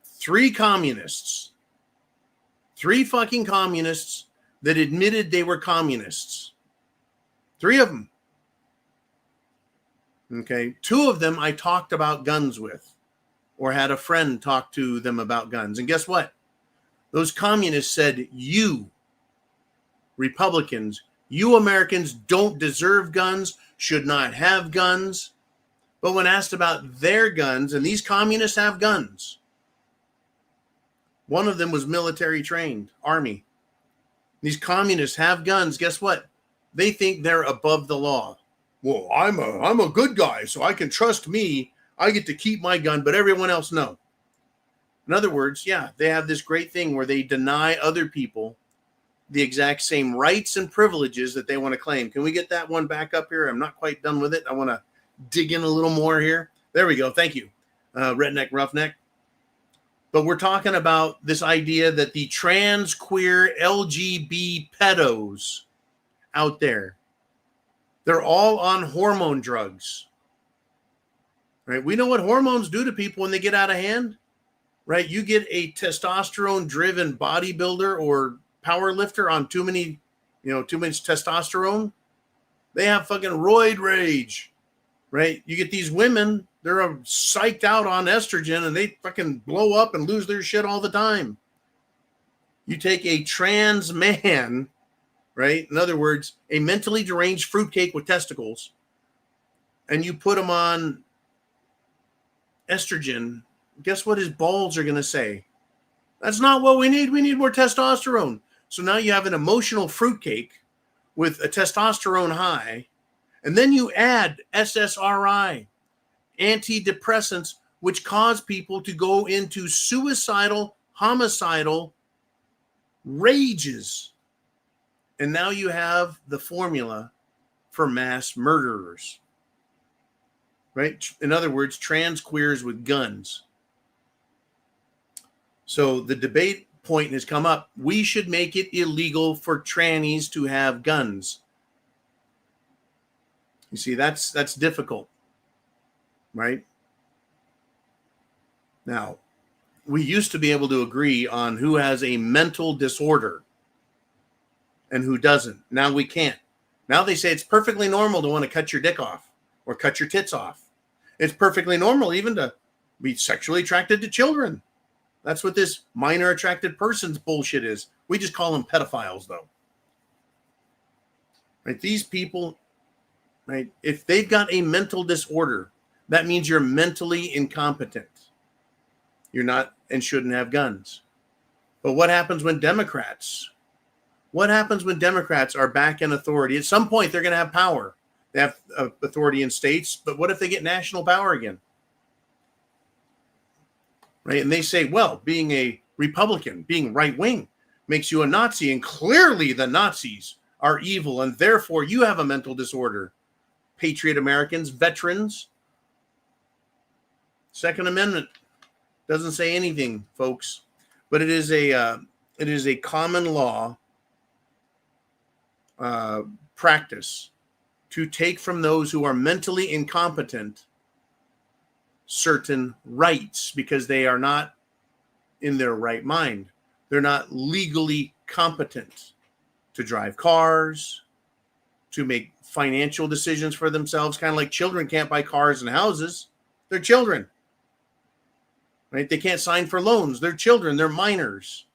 three fucking communists that admitted they were communists. Three of them. Okay. Two of them I talked about guns with, or had a friend talk to them about guns. And guess what? Those communists said, you Republicans, you Americans don't deserve guns, should not have guns. But when asked about their guns, and these communists have guns, one of them was military trained, Army. These communists have guns. Guess what? They think they're above the law. Well, I'm a good guy, so I can trust me. I get to keep my gun, but everyone else no. In other words, yeah, they have this great thing where they deny other people the exact same rights and privileges that they want to claim. Can we get that one back up here? I'm not quite done with it. I want to dig in a little more here. There we go. Thank you, Redneck Roughneck. But we're talking about this idea that the trans, queer, LGB pedos out there, they're all on hormone drugs. Right? We know what hormones do to people when they get out of hand. Right? You get a testosterone-driven bodybuilder or power lifter on too much testosterone, they have fucking roid rage, right? You get these women, they're psyched out on estrogen and they fucking blow up and lose their shit all the time. You take a trans man, right? In other words, a mentally deranged fruitcake with testicles, and you put him on estrogen. Guess what his balls are going to say? That's not what we need. We need more testosterone. So now you have an emotional fruitcake with a testosterone high, and then you add SSRI, antidepressants, which cause people to go into suicidal, homicidal rages. And now you have the formula for mass murderers, right? In other words, trans queers with guns. So the debate point has come up. We should make it illegal for trannies to have guns. You see, that's difficult, right? Now, we used to be able to agree on who has a mental disorder and who doesn't. Now we can't. Now they say it's perfectly normal to want to cut your dick off or cut your tits off. It's perfectly normal even to be sexually attracted to children. That's what this minor attracted persons bullshit is. We just call them pedophiles, though. Right? These people, right? If they've got a mental disorder, that means you're mentally incompetent. You're not and shouldn't have guns. But what happens when Democrats? What happens when Democrats are back in authority? At some point, they're going to have power. They have authority in states, but what if they get national power again? Right? And they say, well, being a Republican, being right-wing makes you a Nazi, and clearly the Nazis are evil, and therefore you have a mental disorder. Patriot Americans, veterans. Second Amendment doesn't say anything, folks, but it is a common law practice to take from those who are mentally incompetent certain rights because they are not in their right mind. They're not legally competent to drive cars, to make financial decisions for themselves, kind of like children can't buy cars and houses. They're children, right? They can't sign for loans. They're children. They're minors.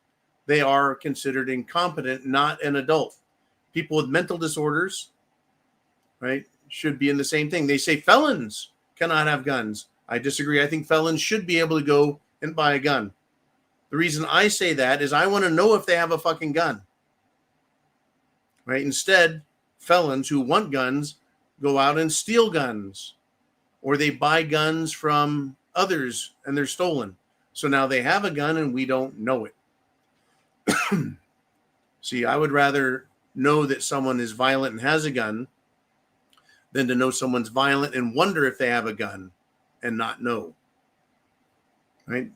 They are considered incompetent, not an adult. People with mental disorders, right, should be in the same thing. They say felons cannot have guns. I disagree. I think felons should be able to go and buy a gun. The reason I say that is I want to know if they have a fucking gun. Right? Instead, felons who want guns go out and steal guns, or they buy guns from others and they're stolen. So now they have a gun and we don't know it. See, I would rather know that someone is violent and has a gun than to know someone's violent and wonder if they have a gun and not know. Right?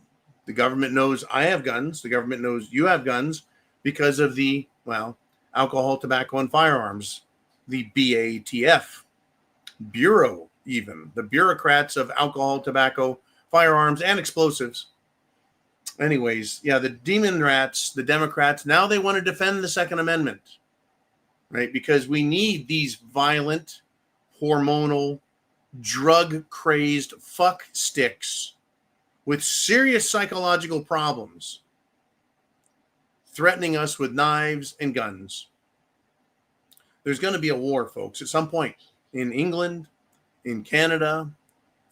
The government knows I have guns. The government knows you have guns because of the Well, alcohol, tobacco, and firearms, the BATF, Bureau, even the bureaucrats of alcohol, tobacco, firearms, and explosives. Anyways, yeah, the demon rats, the Democrats, now they want to defend the Second Amendment, right? Because we need these violent, hormonal, drug-crazed fuck sticks with serious psychological problems threatening us with knives and guns. There's going to be a war, folks, at some point in England, in Canada,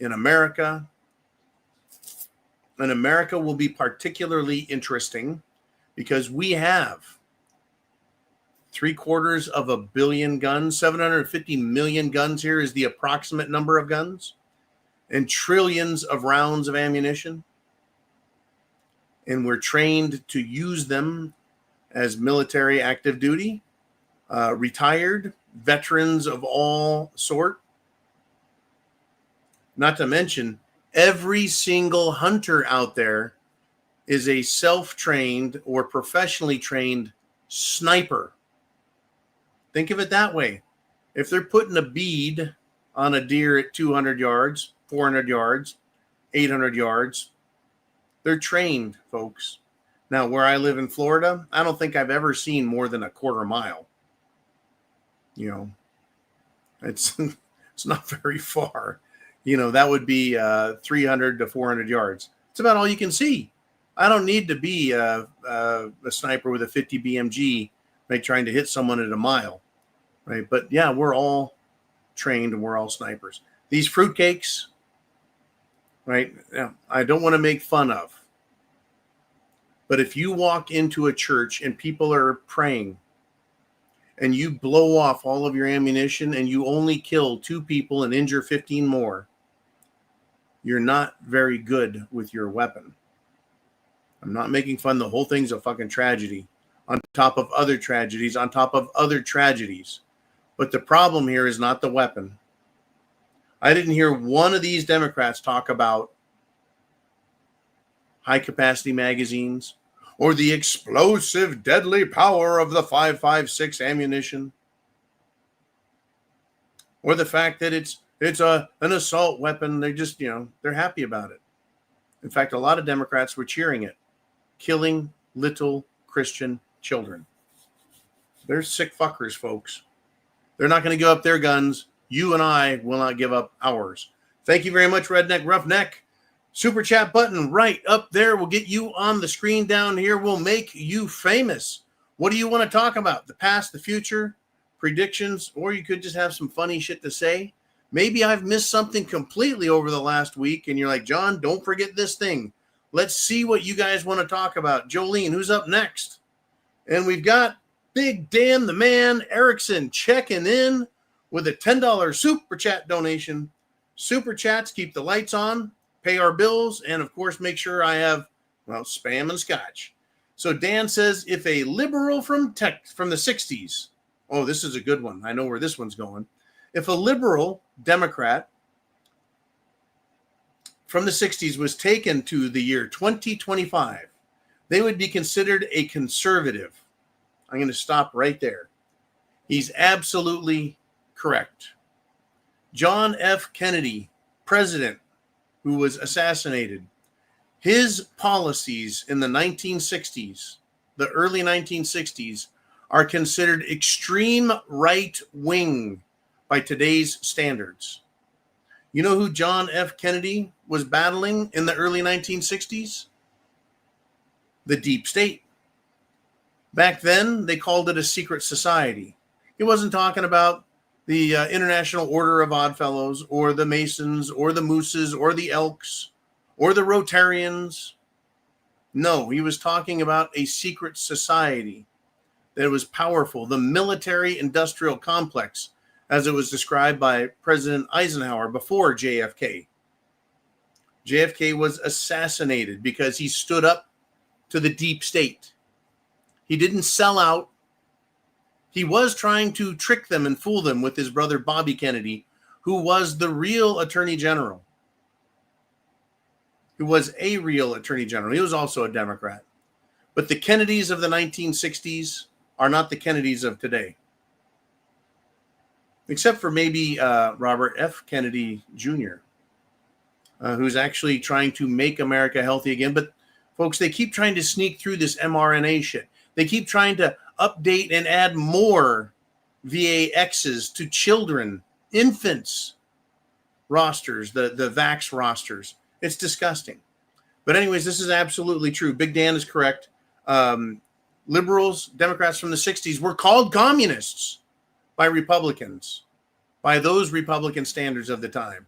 in America. And America will be particularly interesting because we have 750 million guns. 750 million guns here is the approximate number of guns, and trillions of rounds of ammunition. And we're trained to use them as military active duty, retired veterans of all sort. Not to mention, every single hunter out there is a self-trained or professionally trained sniper. Think of it that way. If they're putting a bead on a deer at 200 yards, 400 yards, 800 yards, they're trained, folks. Now, where I live in Florida, I don't think I've ever seen more than a quarter mile. You know, it's not very far. You know, that would be 300 to 400 yards. It's about all you can see. I don't need to be a sniper with a 50 BMG, like trying to hit someone at a mile, right? But yeah, we're all trained and we're all snipers. These fruitcakes, right? I don't want to make fun of, but if you walk into a church and people are praying and you blow off all of your ammunition and you only kill 2 people and injure 15 more, you're not very good with your weapon. I'm not making fun. The whole thing's a fucking tragedy on top of other tragedies, on top of other tragedies. But the problem here is not the weapon. I didn't hear one of these Democrats talk about high-capacity magazines or the explosive, deadly power of the 5.56 ammunition, or the fact that it's an assault weapon. They just, they're happy about it. In fact, a lot of Democrats were cheering it, killing little Christian children. They're sick fuckers, folks. They're not going to give up their guns. You and I will not give up ours. Thank you very much, Redneck Roughneck. Super chat button right up there will get you on the screen down here. Will make you famous. What do you want to talk about? The past, the future, predictions, or you could just have some funny shit to say. Maybe I've missed something completely over the last week, and you're like, John, don't forget this thing. Let's see what you guys want to talk about. Jolene, who's up next? And we've got Big Dan the Man Erickson checking in with a $10 super chat donation. Super chats keep the lights on, pay our bills, and of course make sure I have, spam and scotch. So Dan says, if a liberal from the 60s, oh, this is a good one. I know where this one's going. If a liberal Democrat from the 60s was taken to the year 2025, they would be considered a conservative. I'm going to stop right there. He's absolutely correct. John F. Kennedy, president who was assassinated, his policies in the 1960s, the early 1960s, are considered extreme right wing by today's standards. You know who John F. Kennedy was battling in the early 1960s? The deep state. Back then, they called it a secret society. He wasn't talking about the International Order of Oddfellows or the Masons or the Mooses or the Elks or the Rotarians. No, he was talking about a secret society that was powerful, the military-industrial complex, as it was described by President Eisenhower before JFK. JFK was assassinated because he stood up to the deep state. He didn't sell out. He was trying to trick them and fool them with his brother Bobby Kennedy, who was the real attorney general. He was a real attorney general. He was also a Democrat. But the Kennedys of the 1960s are not the Kennedys of today. Except for maybe Robert F. Kennedy Jr., who's actually trying to make America healthy again. But, folks, they keep trying to sneak through this mRNA shit. They keep trying to update and add more VAXs to children, infants rosters, the vax rosters. It's disgusting. But anyways, this is absolutely true. Big Dan is correct. Liberals, Democrats from the 60s were called communists by Republicans, by those Republican standards of the time.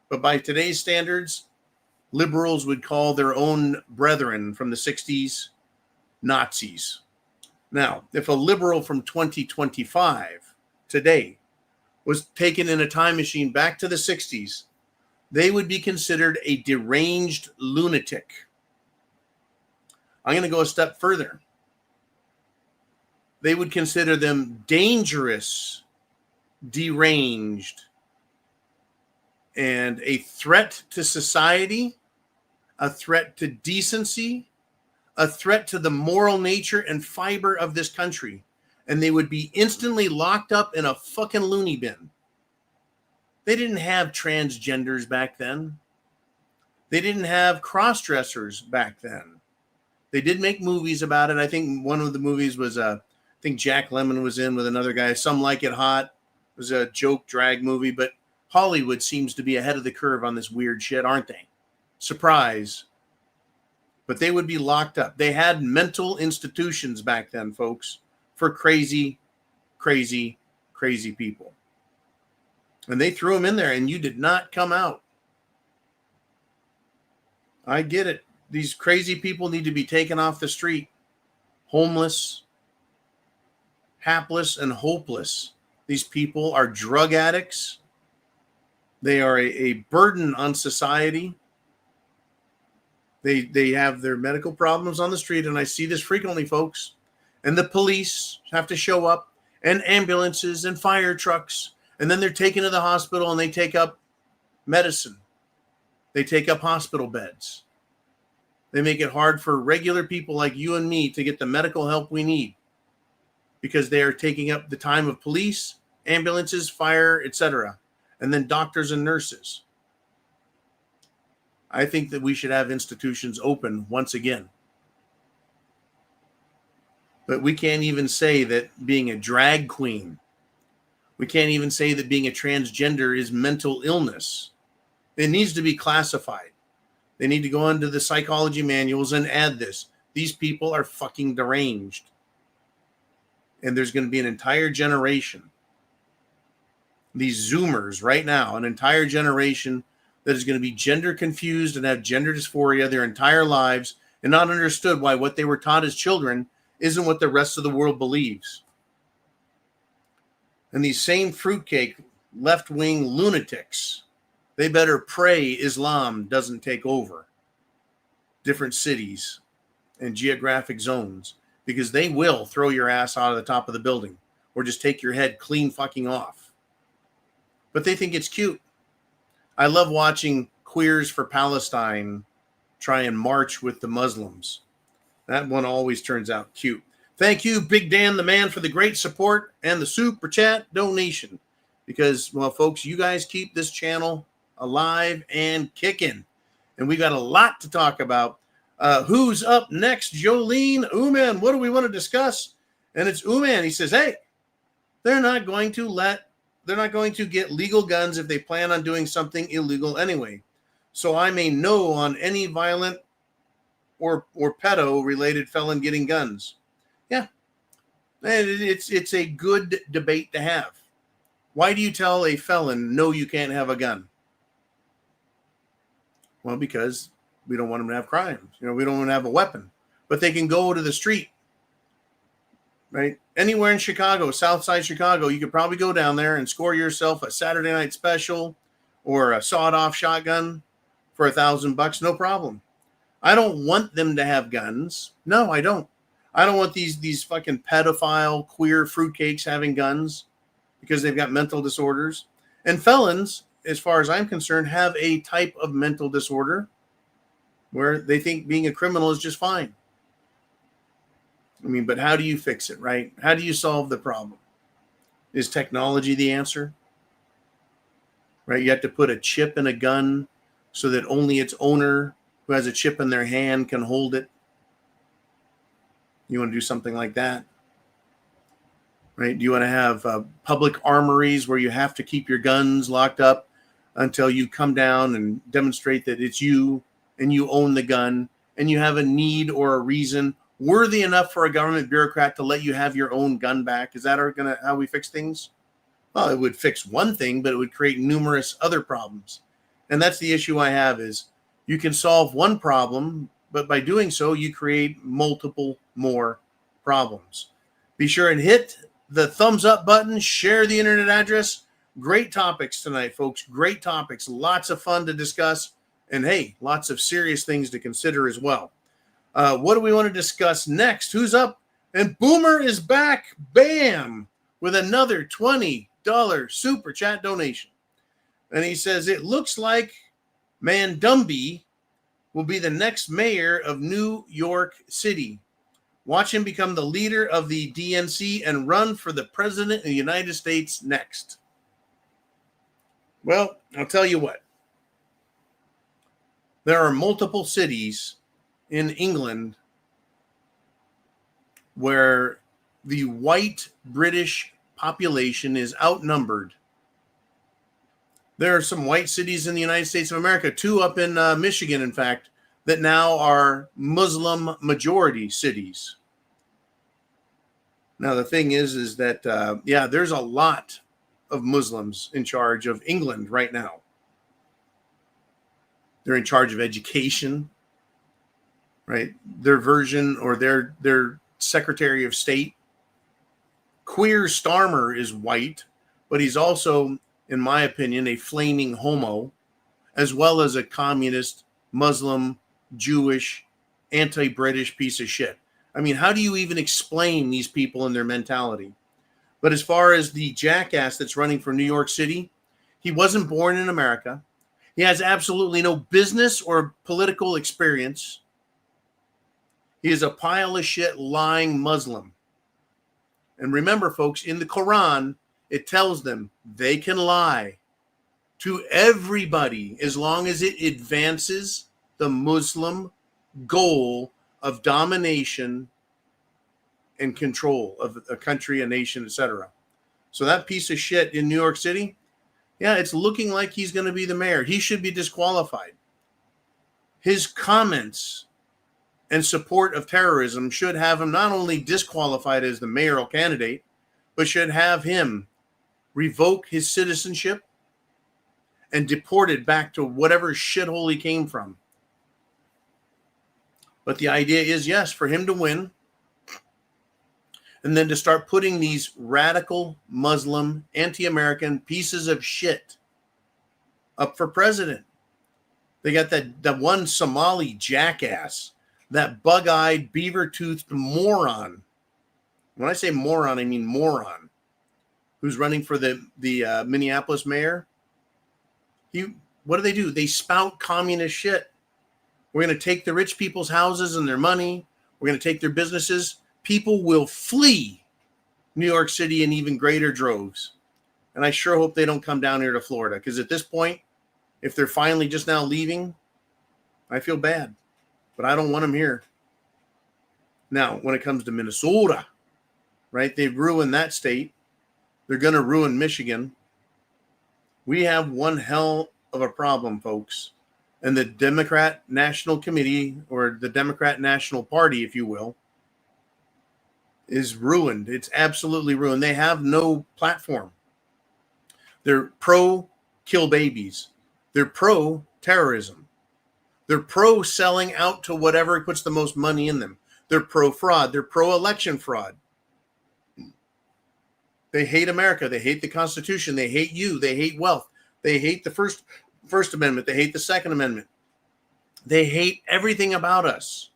But by today's standards, liberals would call their own brethren from the 60s Nazis. Now, if a liberal from 2025 today was taken in a time machine back to the 60s, they would be considered a deranged lunatic. I'm going to go a step further. They would consider them dangerous, deranged, and a threat to society, a threat to decency, a threat to the moral nature and fiber of this country. And they would be instantly locked up in a fucking loony bin. They didn't have transgenders back then. They didn't have cross-dressers back then. They did make movies about it. I think one of the movies was, I think Jack Lemmon was in with another guy. Some Like It Hot. It was a joke drag movie, but Hollywood seems to be ahead of the curve on this weird shit, aren't they? Surprise. But they would be locked up. They had mental institutions back then, folks, for crazy, crazy, crazy people. And they threw them in there, and you did not come out. I get it. These crazy people need to be taken off the street. Homeless, hapless, and hopeless. These people are drug addicts. They are a burden on society. They have their medical problems on the street, and I see this frequently, folks. And the police have to show up, and ambulances and fire trucks, and then they're taken to the hospital, and they take up medicine. They take up hospital beds. They make it hard for regular people like you and me to get the medical help we need because they are taking up the time of police, ambulances, fire, etc., and then doctors and nurses. I think that we should have institutions open once again. But we can't even say that being a drag queen, we can't even say that being a transgender is mental illness. It needs to be classified. They need to go into the psychology manuals and add this. These people are fucking deranged. And there's going to be an entire generation, these Zoomers right now, an entire generation that is going to be gender confused and have gender dysphoria their entire lives and not understood why what they were taught as children isn't what the rest of the world believes. And these same fruitcake left-wing lunatics, they better pray Islam doesn't take over different cities and geographic zones, because they will throw your ass out of the top of the building or just take your head clean fucking off. But they think it's cute. I love watching Queers for Palestine try and march with the Muslims. That one always turns out cute. Thank you, Big Dan the Man, for the great support and the super chat donation. Because, well, folks, you guys keep this channel alive and kicking. And we got a lot to talk about. Who's up next? Jolene Uman. What do we want to discuss? And it's Uman. He says, hey, they're not going to get legal guns if they plan on doing something illegal anyway. So I'm a no on any violent or pedo-related felon getting guns. Yeah. It's a good debate to have. Why do you tell a felon, no, you can't have a gun? Well, because we don't want them to have crimes. We don't want to have a weapon. But they can go to the street, right? Anywhere in Chicago, Southside Chicago, you could probably go down there and score yourself a Saturday night special or a sawed-off shotgun for $1,000, no problem. I don't want them to have guns. No, I don't. I don't want these fucking pedophile, queer fruitcakes having guns because they've got mental disorders. And felons, as far as I'm concerned, have a type of mental disorder where they think being a criminal is just fine. I mean, but how do you fix it, right? How do you solve the problem? Is technology the answer? Right? You have to put a chip in a gun so that only its owner who has a chip in their hand can hold it. You want to do something like that? Right? Do you want to have public armories where you have to keep your guns locked up until you come down and demonstrate that it's you and you own the gun and you have a need or a reason worthy enough for a government bureaucrat to let you have your own gun back? Is that how we fix things? Well, it would fix one thing, but it would create numerous other problems. And that's the issue I have is you can solve one problem, but by doing so, you create multiple more problems. Be sure and hit the thumbs up button, share the internet address. Great topics tonight, folks. Great topics. Lots of fun to discuss. And hey, lots of serious things to consider as well. What do we want to discuss next? Who's up? And Boomer is back. Bam! With another $20 super chat donation. And he says, it looks like Mandumby will be the next mayor of New York City. Watch him become the leader of the DNC and run for the president of the United States next. Well, I'll tell you what. There are multiple cities in England where the white British population is outnumbered. There are some white cities in the United States of America, 2 up in Michigan, in fact, that now are Muslim majority cities. Now, the thing is that, there's a lot of Muslims in charge of England right now. They're in charge of education, right? Their version or their Secretary of State, Keir Starmer, is white, but he's also, in my opinion, a flaming homo, as well as a communist, Muslim, Jewish, anti-British piece of shit. I mean, how do you even explain these people and their mentality? But as far as the jackass that's running for New York City, he wasn't born in America. He has absolutely no business or political experience. He is a pile of shit lying Muslim. And remember, folks, in the Quran, it tells them they can lie to everybody as long as it advances the Muslim goal of domination and control of a country, a nation, etc. So that piece of shit in New York City, it's looking like he's going to be the mayor. He should be disqualified. His comments and support of terrorism should have him not only disqualified as the mayoral candidate, but should have him revoke his citizenship and deported back to whatever shithole he came from. But the idea is, yes, for him to win, and then to start putting these radical Muslim, anti-American pieces of shit up for president. They got that one Somali jackass, that bug-eyed, beaver-toothed moron. When I say moron, I mean moron, who's running for the Minneapolis mayor. What do? They spout communist shit. We're going to take the rich people's houses and their money. We're going to take their businesses. People will flee New York City in even greater droves. And I sure hope they don't come down here to Florida, because at this point, if they're finally just now leaving, I feel bad. But I don't want them here. Now, when it comes to Minnesota, right, they've ruined that state. They're going to ruin Michigan. We have one hell of a problem, folks. And the Democrat National Committee, or the Democrat National Party, if you will, is ruined. It's absolutely ruined. They have no platform. They're pro-kill babies. They're pro-terrorism. They're pro-selling out to whatever puts the most money in them. They're pro-fraud. They're pro-election fraud. They hate America. They hate the Constitution. They hate you. They hate wealth. They hate the First Amendment. They hate the Second Amendment. They hate everything about us.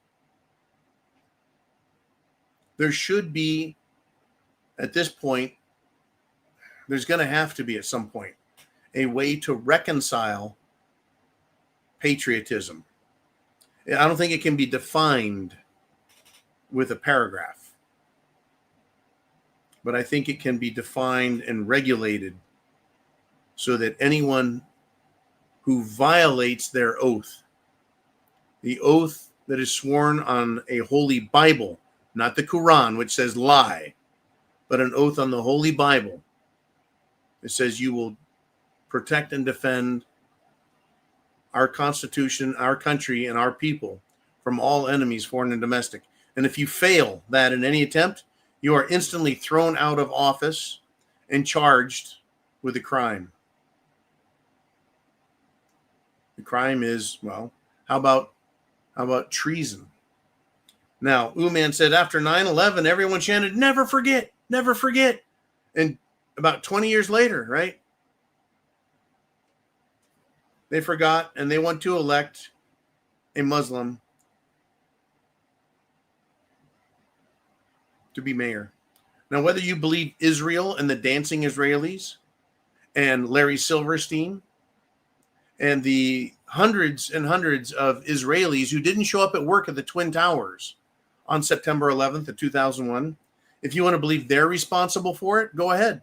There should be, at this point, there's going to have to be at some point, a way to reconcile patriotism. I don't think it can be defined with a paragraph. but I think it can be defined and regulated so that anyone who violates their oath, the oath that is sworn on a holy Bible, not the Quran, which says lie, but an oath on the holy Bible. It says you will protect and defend our Constitution, our country, and our people from all enemies, foreign and domestic. And if you fail that in any attempt, you are instantly thrown out of office and charged with a crime. The crime is, well, how about treason? Now, Uman said after 9/11, everyone chanted, never forget, never forget. And about 20 years later, right? They forgot and they want to elect a Muslim to be mayor. Now, whether you believe Israel and the dancing Israelis and Larry Silverstein and the hundreds and hundreds of Israelis who didn't show up at work at the Twin Towers on September 11th of 2001, if you want to believe they're responsible for it, go ahead.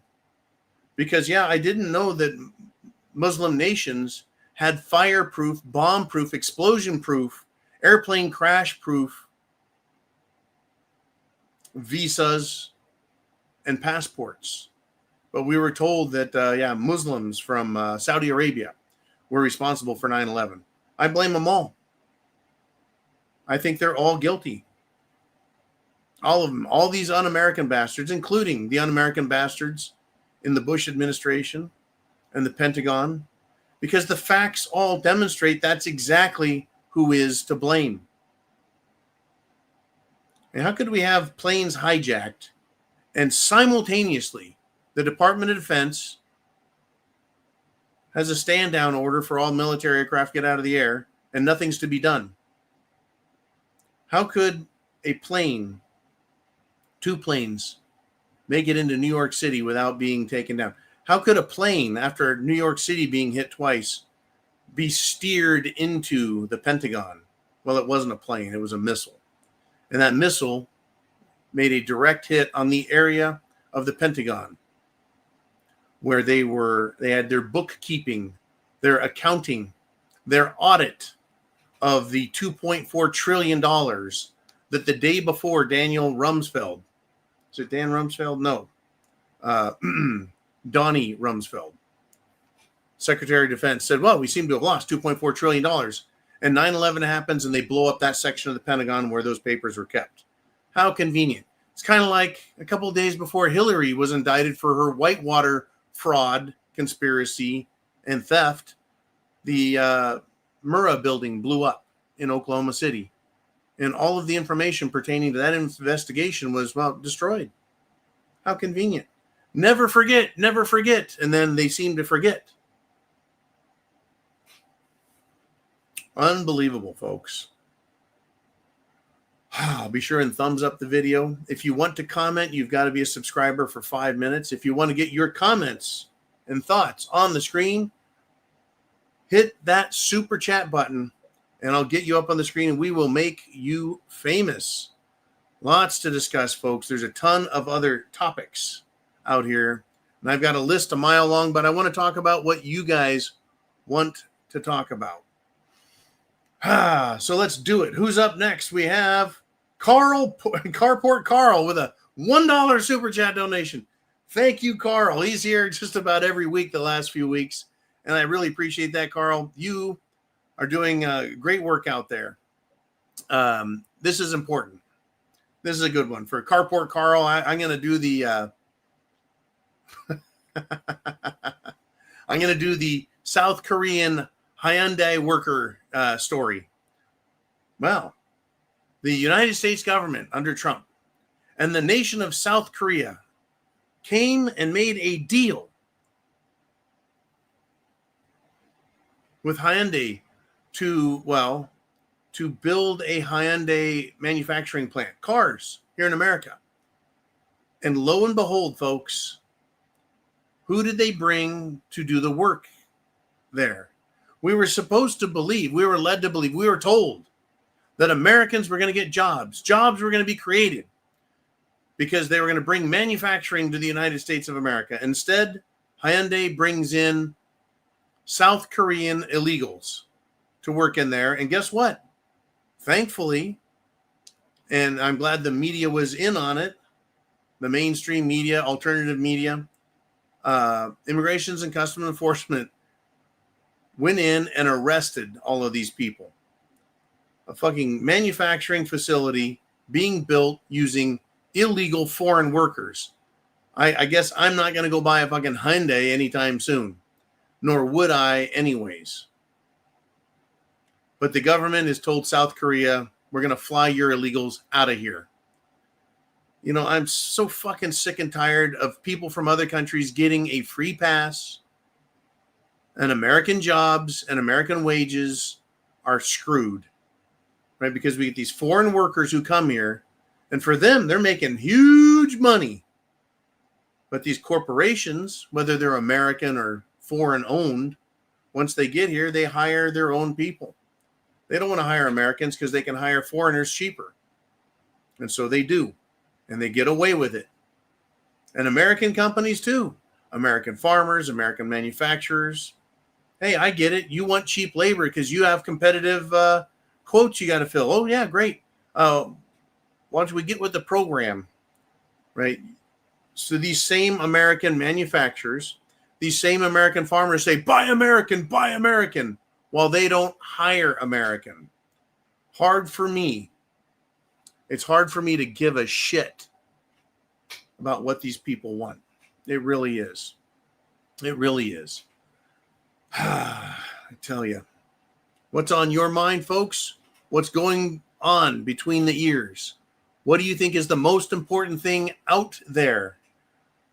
Because, yeah, I didn't know that Muslim nations had fireproof, bomb-proof, explosion-proof, airplane crash-proof visas and passports. But we were told that, Muslims from Saudi Arabia were responsible for 9/11. I blame them all. I think they're all guilty. All of them. All these un-American bastards, including the un-American bastards in the Bush administration and the Pentagon, because the facts all demonstrate that's exactly who is to blame. And how could we have planes hijacked and simultaneously the Department of Defense has a stand-down order for all military aircraft get out of the air and nothing's to be done? How could a plane, two planes, make it into New York City without being taken down? How could a plane, after New York City being hit twice, be steered into the Pentagon? Well, it wasn't a plane, it was a missile. And that missile made a direct hit on the area of the Pentagon where they had their bookkeeping, their accounting, their audit of the $2.4 trillion that the day before Daniel Rumsfeld, is it Dan Rumsfeld? No. Donnie Rumsfeld, Secretary of Defense, said, well, we seem to have lost $2.4 trillion. And 9/11 happens and they blow up that section of the Pentagon where those papers were kept. How convenient. It's kind of like a couple of days before Hillary was indicted for her Whitewater fraud, conspiracy, and theft. The Murrah building blew up in Oklahoma City. And all of the information pertaining to that investigation was, destroyed. How convenient. Never forget, never forget. And then they seem to forget. Unbelievable, folks. Be sure and thumbs up the video. If you want to comment, you've got to be a subscriber for 5 minutes. If you want to get your comments and thoughts on the screen, hit that super chat button and I'll get you up on the screen and we will make you famous. Lots to discuss, folks. There's a ton of other topics out here. And I've got a list a mile long, but I want to talk about what you guys want to talk about. So let's do it. Who's up next? We have Carport Carl with a $1 super chat donation. Thank you, Carl. He's here just about every week the last few weeks, and I really appreciate that, Carl. You are doing great work out there. This is important. This is a good one. For Carport Carl, I'm going to do the I'm going to do the South Korean Hyundai worker story. Well, the United States government under Trump and the nation of South Korea came and made a deal with Hyundai to build a Hyundai manufacturing plant, cars here in America. And lo and behold, folks, who did they bring to do the work there? We were supposed to believe, we were led to believe, we were told that Americans were going to get jobs. Jobs were going to be created. because they were going to bring manufacturing to the United States of America. Instead, Hyundai brings in South Korean illegals to work in there. And guess what? Thankfully, and I'm glad the media was in on it, the mainstream media, alternative media, Immigrations and Customs Enforcement went in and arrested all of these people. A fucking manufacturing facility being built using illegal foreign workers. I guess I'm not going to go buy a fucking Hyundai anytime soon, nor would I anyways. But the government has told South Korea, we're going to fly your illegals out of here. You know, I'm so fucking sick and tired of people from other countries getting a free pass, and American jobs and American wages are screwed, right? Because we get these foreign workers who come here, and for them, they're making huge money. But these corporations, whether they're American or foreign owned, once they get here, they hire their own people. They don't want to hire Americans because they can hire foreigners cheaper. And so they do. And they get away with it. And American companies too. American farmers, American manufacturers. Hey, I get it. You want cheap labor because you have competitive quotes you got to fill. Oh, yeah, great. Why don't we get with the program, right? So these same American manufacturers, these same American farmers say, buy American, while they don't hire American. Hard for me. It's hard for me to give a shit about what these people want. It really is. It really is. I tell you. What's on your mind, folks? What's going on between the ears? What do you think is the most important thing out there?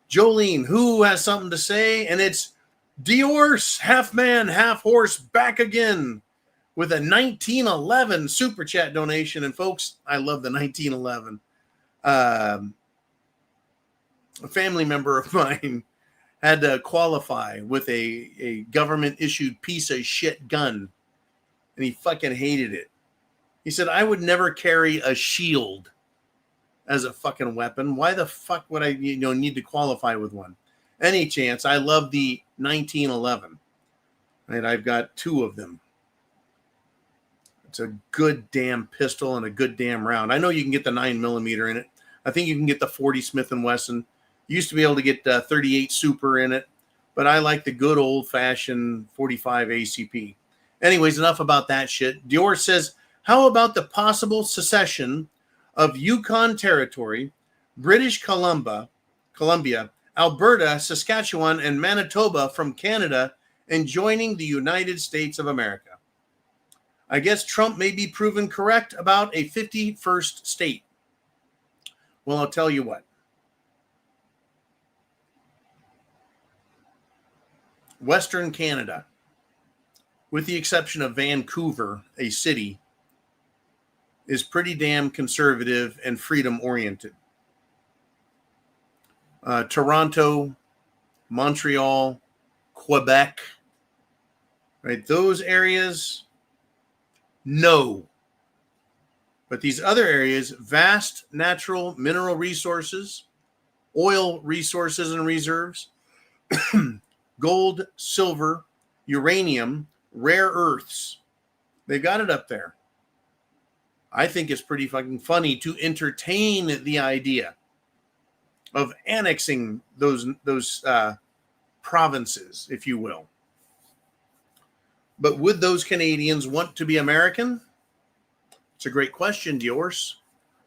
Jolene, who has something to say? And it's Diorce, half man, half horse, back again with a 1911 super chat donation. And folks, I love the 1911. A family member of mine had to qualify with a government issued piece of shit gun, and he fucking hated it. He said, I would never carry a shield as a fucking weapon. Why the fuck would I need to qualify with one? Any chance. I love the 1911. Right? I've got two of them. It's a good damn pistol and a good damn round. I know you can get the 9mm in it. I think you can get the 40 Smith & Wesson. You used to be able to get 38 Super in it, but I like the good old-fashioned 45 ACP. Anyways, enough about that shit. Dior says, how about the possible secession of Yukon Territory, British Columbia, Alberta, Saskatchewan, and Manitoba from Canada and joining the United States of America? I guess Trump may be proven correct about a 51st state. Well, I'll tell you what. Western Canada, with the exception of Vancouver, a city, is pretty damn conservative and freedom-oriented. Toronto, Montreal, Quebec, right? Those areas, no. But these other areas, vast natural mineral resources, oil resources and reserves, gold, silver, uranium, rare earths. They've got it up there. I think it's pretty fucking funny to entertain the idea of annexing those provinces, if you will. But would those Canadians want to be American? It's a great question, Diorce.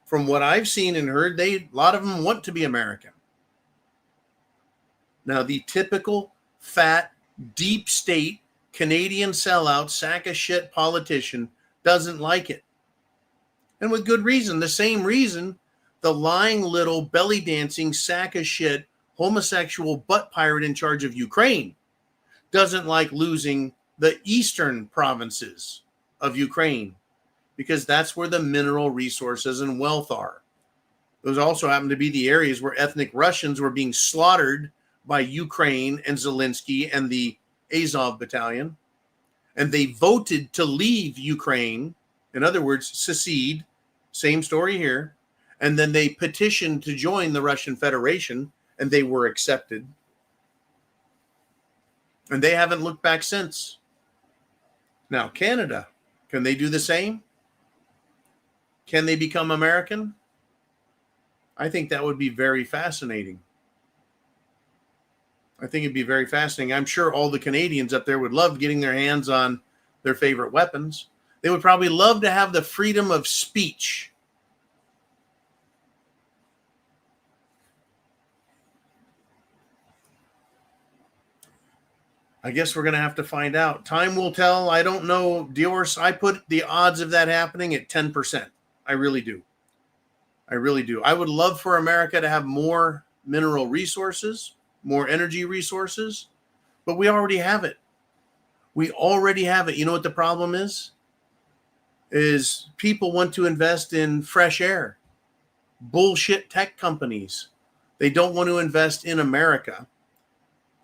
From what I've seen and heard, a lot of them want to be American. Now, the typical fat, deep state Canadian sellout, sack of shit politician doesn't like it. And with good reason. The same reason the lying little belly dancing sack of shit homosexual butt pirate in charge of Ukraine doesn't like losing the eastern provinces of Ukraine, because that's where the mineral resources and wealth are. Those also happen to be the areas where ethnic Russians were being slaughtered by Ukraine and Zelensky and the Azov battalion. And they voted to leave Ukraine. In other words, secede. Same story here. And then they petitioned to join the Russian Federation, and they were accepted. And they haven't looked back since. Now, Canada, can they do the same? Can they become American? I think that would be very fascinating. I think it'd be very fascinating. I'm sure all the Canadians up there would love getting their hands on their favorite weapons. They would probably love to have the freedom of speech. I guess we're going to have to find out. Time will tell. I don't know. Diorce, I put the odds of that happening at 10%. I really do. I really do. I would love for America to have more mineral resources, more energy resources, but we already have it. We already have it. You know what the problem is? Is people want to invest in fresh air. Bullshit tech companies. They don't want to invest in America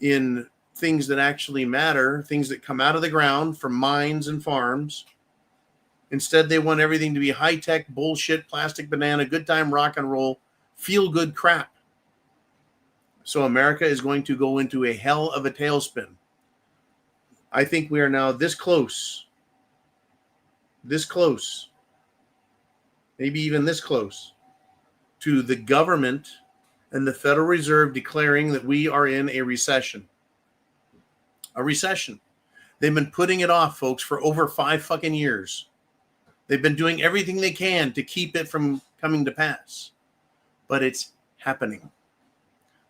in things that actually matter, things that come out of the ground from mines and farms. Instead, they want everything to be high-tech bullshit, plastic banana, good time rock and roll, feel-good crap. So America is going to go into a hell of a tailspin. I think we are now this close, maybe even this close, to the government and the Federal Reserve declaring that we are in a recession. A recession. They've been putting it off, folks, for over 5 fucking years. They've been doing everything they can to keep it from coming to pass. But it's happening.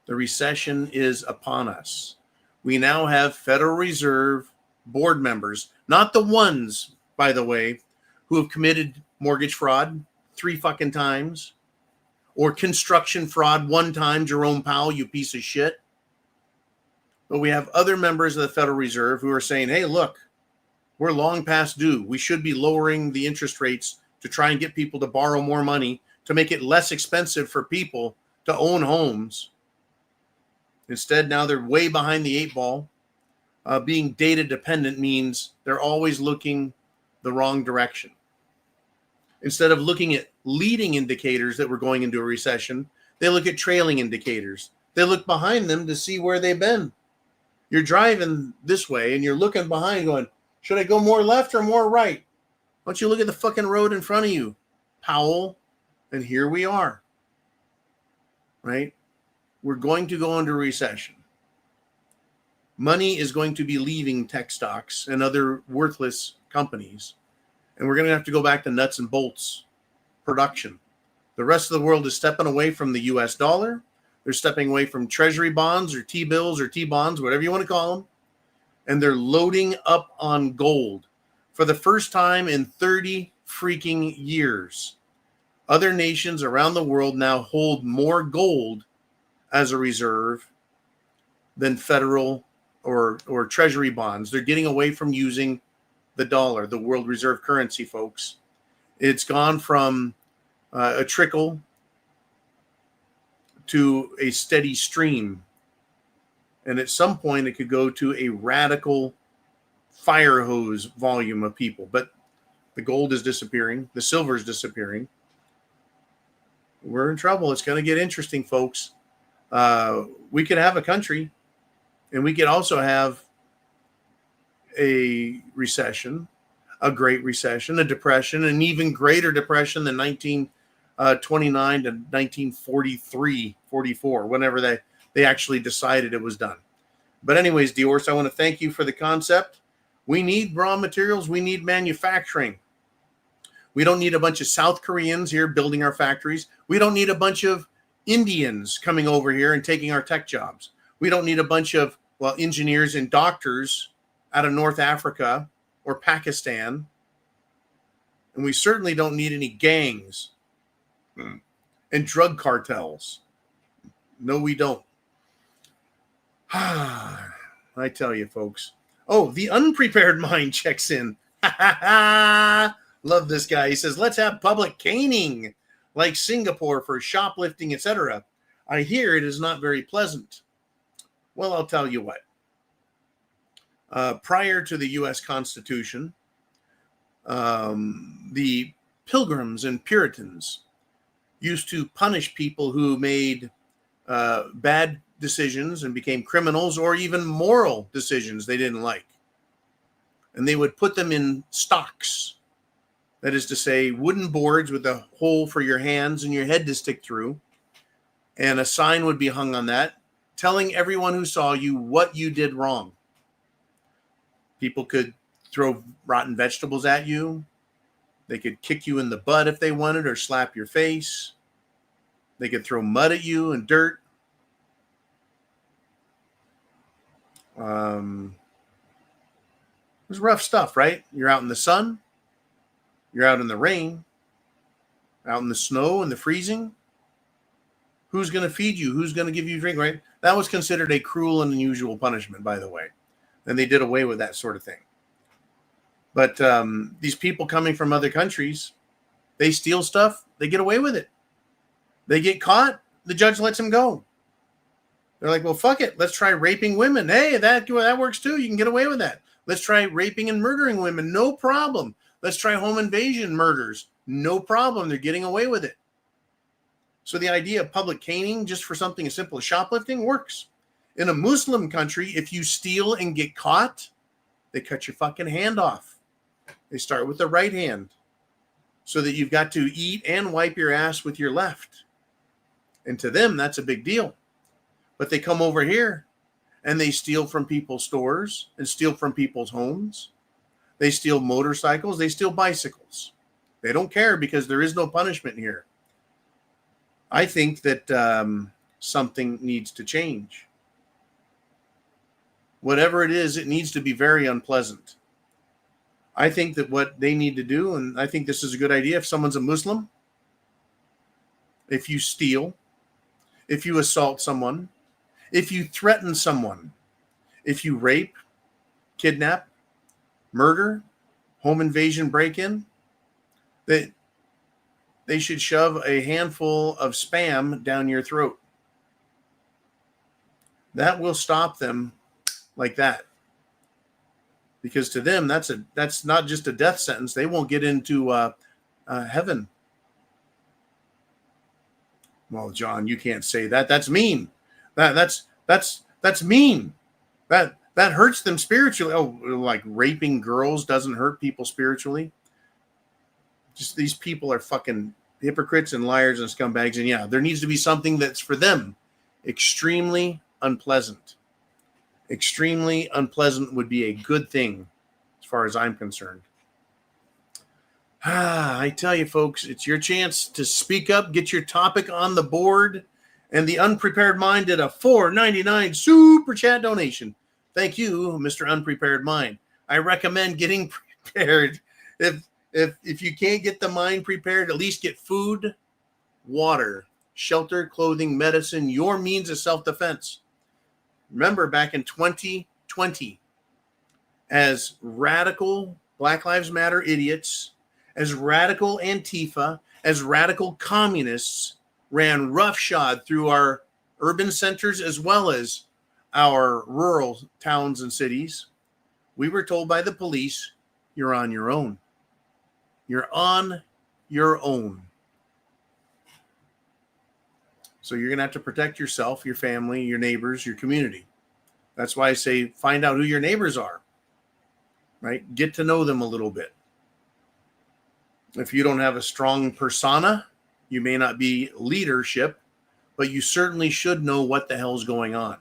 The recession is upon us. We now have Federal Reserve board members, not the ones, by the way, who have committed mortgage fraud 3 fucking times, or construction fraud 1 time, Jerome Powell, you piece of shit. But we have other members of the Federal Reserve who are saying, hey, look, we're long past due. We should be lowering the interest rates to try and get people to borrow more money, to make it less expensive for people to own homes. Instead, now they're way behind the 8 ball. Being data dependent means they're always looking the wrong direction. Instead of looking at leading indicators that we're going into a recession, they look at trailing indicators. They look behind them to see where they've been. You're driving this way and you're looking behind going, should I go more left or more right? Why don't you look at the fucking road in front of you, Powell? And here we are, right? We're going to go into recession. Money is going to be leaving tech stocks and other worthless companies. And we're going to have to go back to nuts and bolts production. The rest of the world is stepping away from the US dollar. They're stepping away from treasury bonds or T-bills or T-bonds, whatever you want to call them. And they're loading up on gold. For the first time in 30 freaking years, other nations around the world now hold more gold as a reserve than federal or treasury bonds. They're getting away from using the dollar, the world reserve currency, folks. It's gone from a trickle to a steady stream. And at some point, it could go to a radical fire hose volume of people. But the gold is disappearing. The silver is disappearing. We're in trouble. It's going to get interesting, folks. We could have a country, and we could also have a recession, a great recession, a depression, an even greater depression than 1929 to 1943, 44, whenever they actually decided it was done. But anyways, Diorce, I want to thank you for the concept. We need raw materials. We need manufacturing. We don't need a bunch of South Koreans here building our factories. We don't need a bunch of Indians coming over here and taking our tech jobs. We don't need a bunch of, engineers and doctors out of North Africa or Pakistan. And we certainly don't need any gangs and drug cartels. No, we don't. I tell you, folks. Oh, the unprepared mind checks in. Love this guy. He says, let's have public caning like Singapore for shoplifting, etc. I hear it is not very pleasant. Well, I'll tell you what. Prior to the U.S. Constitution, the Pilgrims and Puritans used to punish people who made bad decisions and became criminals, or even moral decisions they didn't like. And they would put them in stocks. That is to say, wooden boards with a hole for your hands and your head to stick through. And a sign would be hung on that, telling everyone who saw you what you did wrong. People could throw rotten vegetables at you. They could kick you in the butt if they wanted, or slap your face. They could throw mud at you and dirt. It was rough stuff, right? You're out in the sun. You're out in the rain. Out in the snow and the freezing. Who's going to feed you? Who's going to give you a drink, right? That was considered a cruel and unusual punishment, by the way. And they did away with that sort of thing. But these people coming from other countries, they steal stuff, they get away with it. They get caught, the judge lets them go. They're like, well, fuck it. Let's try raping women. Hey, that works too. You can get away with that. Let's try raping and murdering women. No problem. Let's try home invasion murders. No problem. They're getting away with it. So the idea of public caning just for something as simple as shoplifting works. In a Muslim country, if you steal and get caught, they cut your fucking hand off. They start with the right hand so that you've got to eat and wipe your ass with your left. And to them, that's a big deal. But they come over here and they steal from people's stores and steal from people's homes. They steal motorcycles. They steal bicycles. They don't care because there is no punishment here. I think that something needs to change. Whatever it is, it needs to be very unpleasant. I think that what they need to do, and I think this is a good idea, if someone's a Muslim, if you steal, if you assault someone, if you threaten someone, if you rape, kidnap, murder, home invasion, break-in, they should shove a handful of spam down your throat. That will stop them like that. Because to them, that's not just a death sentence. They won't get into heaven. Well, John, you can't say that. That's mean. That's mean. That hurts them spiritually. Oh, like raping girls doesn't hurt people spiritually. Just these people are fucking hypocrites and liars and scumbags. And yeah, there needs to be something that's for them extremely unpleasant. Extremely unpleasant would be a good thing as far as I'm concerned. I tell you, folks, it's your chance to speak up, get your topic on the board. And the Unprepared Mind did a $4.99 super chat donation. Thank you, Mr. Unprepared Mind. I recommend getting prepared. If you can't get the mind prepared, at least get food, water, shelter, clothing, medicine, your means of self-defense. Remember, back in 2020, as radical Black Lives Matter idiots, as radical Antifa, as radical communists ran roughshod through our urban centers as well as our rural towns and cities, we were told by the police, you're on your own. You're on your own. So you're going to have to protect yourself, your family, your neighbors, your community. That's why I say find out who your neighbors are, right? Get to know them a little bit. If you don't have a strong persona, you may not be leadership, but you certainly should know what the hell's going on.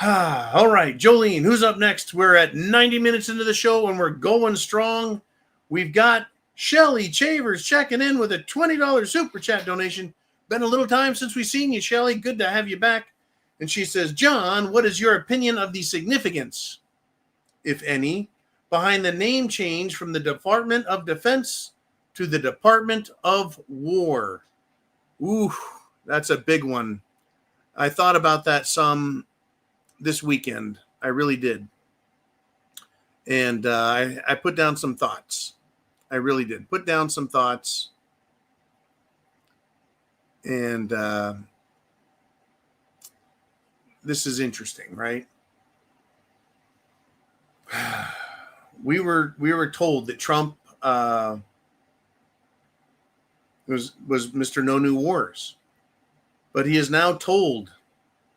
All right, Jolene, who's up next? We're at 90 minutes into the show and we're going strong. We've got Shelly Chavers checking in with a $20 super chat donation. Been a little time since we've seen you, Shelly. Good to have you back. And she says, John, what is your opinion of the significance, if any, behind the name change from the Department of Defense to the Department of War? Ooh, that's a big one. I thought about that some this weekend. I really did. And I put down some thoughts. I really did. Put down some thoughts. And this is interesting, right? We were told that Trump was Mr. No New Wars. But he has now told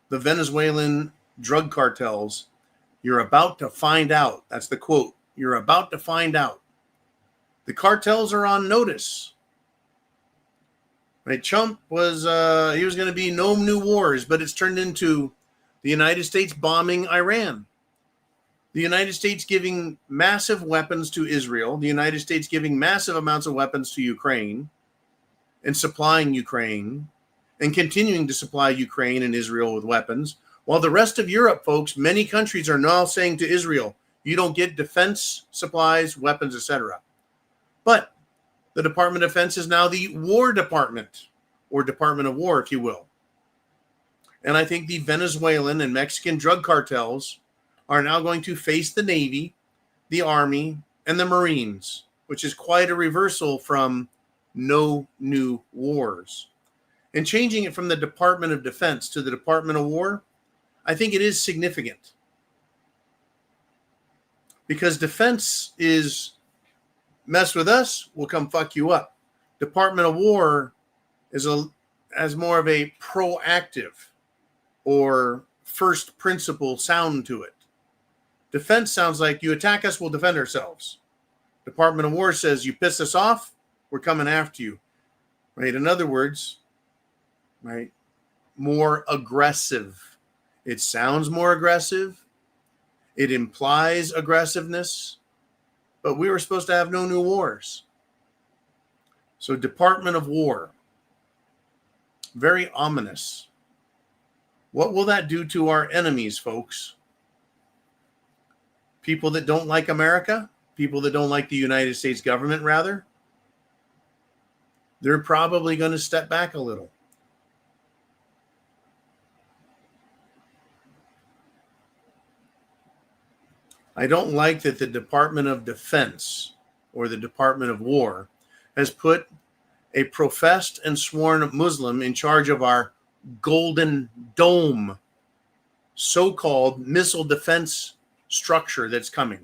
the Venezuelan drug cartels, you're about to find out. That's the quote. You're about to find out. The cartels are on notice. Right? Trump was, he was going to be no new wars, but it's turned into the United States bombing Iran. The United States giving massive weapons to Israel. The United States giving massive amounts of weapons to Ukraine and supplying Ukraine and continuing to supply Ukraine and Israel with weapons. While the rest of Europe, folks, many countries are now saying to Israel, you don't get defense supplies, weapons, etc. But the Department of Defense is now the War Department, or Department of War, if you will. And I think the Venezuelan and Mexican drug cartels are now going to face the Navy, the Army, and the Marines, which is quite a reversal from no new wars. And changing it from the Department of Defense to the Department of War, I think it is significant. Because defense is mess with us, we'll come fuck you up. Department of War has more of a proactive or first principle sound to it. Defense sounds like you attack us, we'll defend ourselves. Department of War says you piss us off, we're coming after you. Right? In other words, right, more aggressive. It sounds more aggressive. It implies aggressiveness. But we were supposed to have no new wars. So Department of War. Very ominous. What will that do to our enemies, folks? People that don't like America? People that don't like the United States government, rather? They're probably going to step back a little. I don't like that the Department of Defense or the Department of War has put a professed and sworn Muslim in charge of our Golden Dome, so-called missile defense structure that's coming.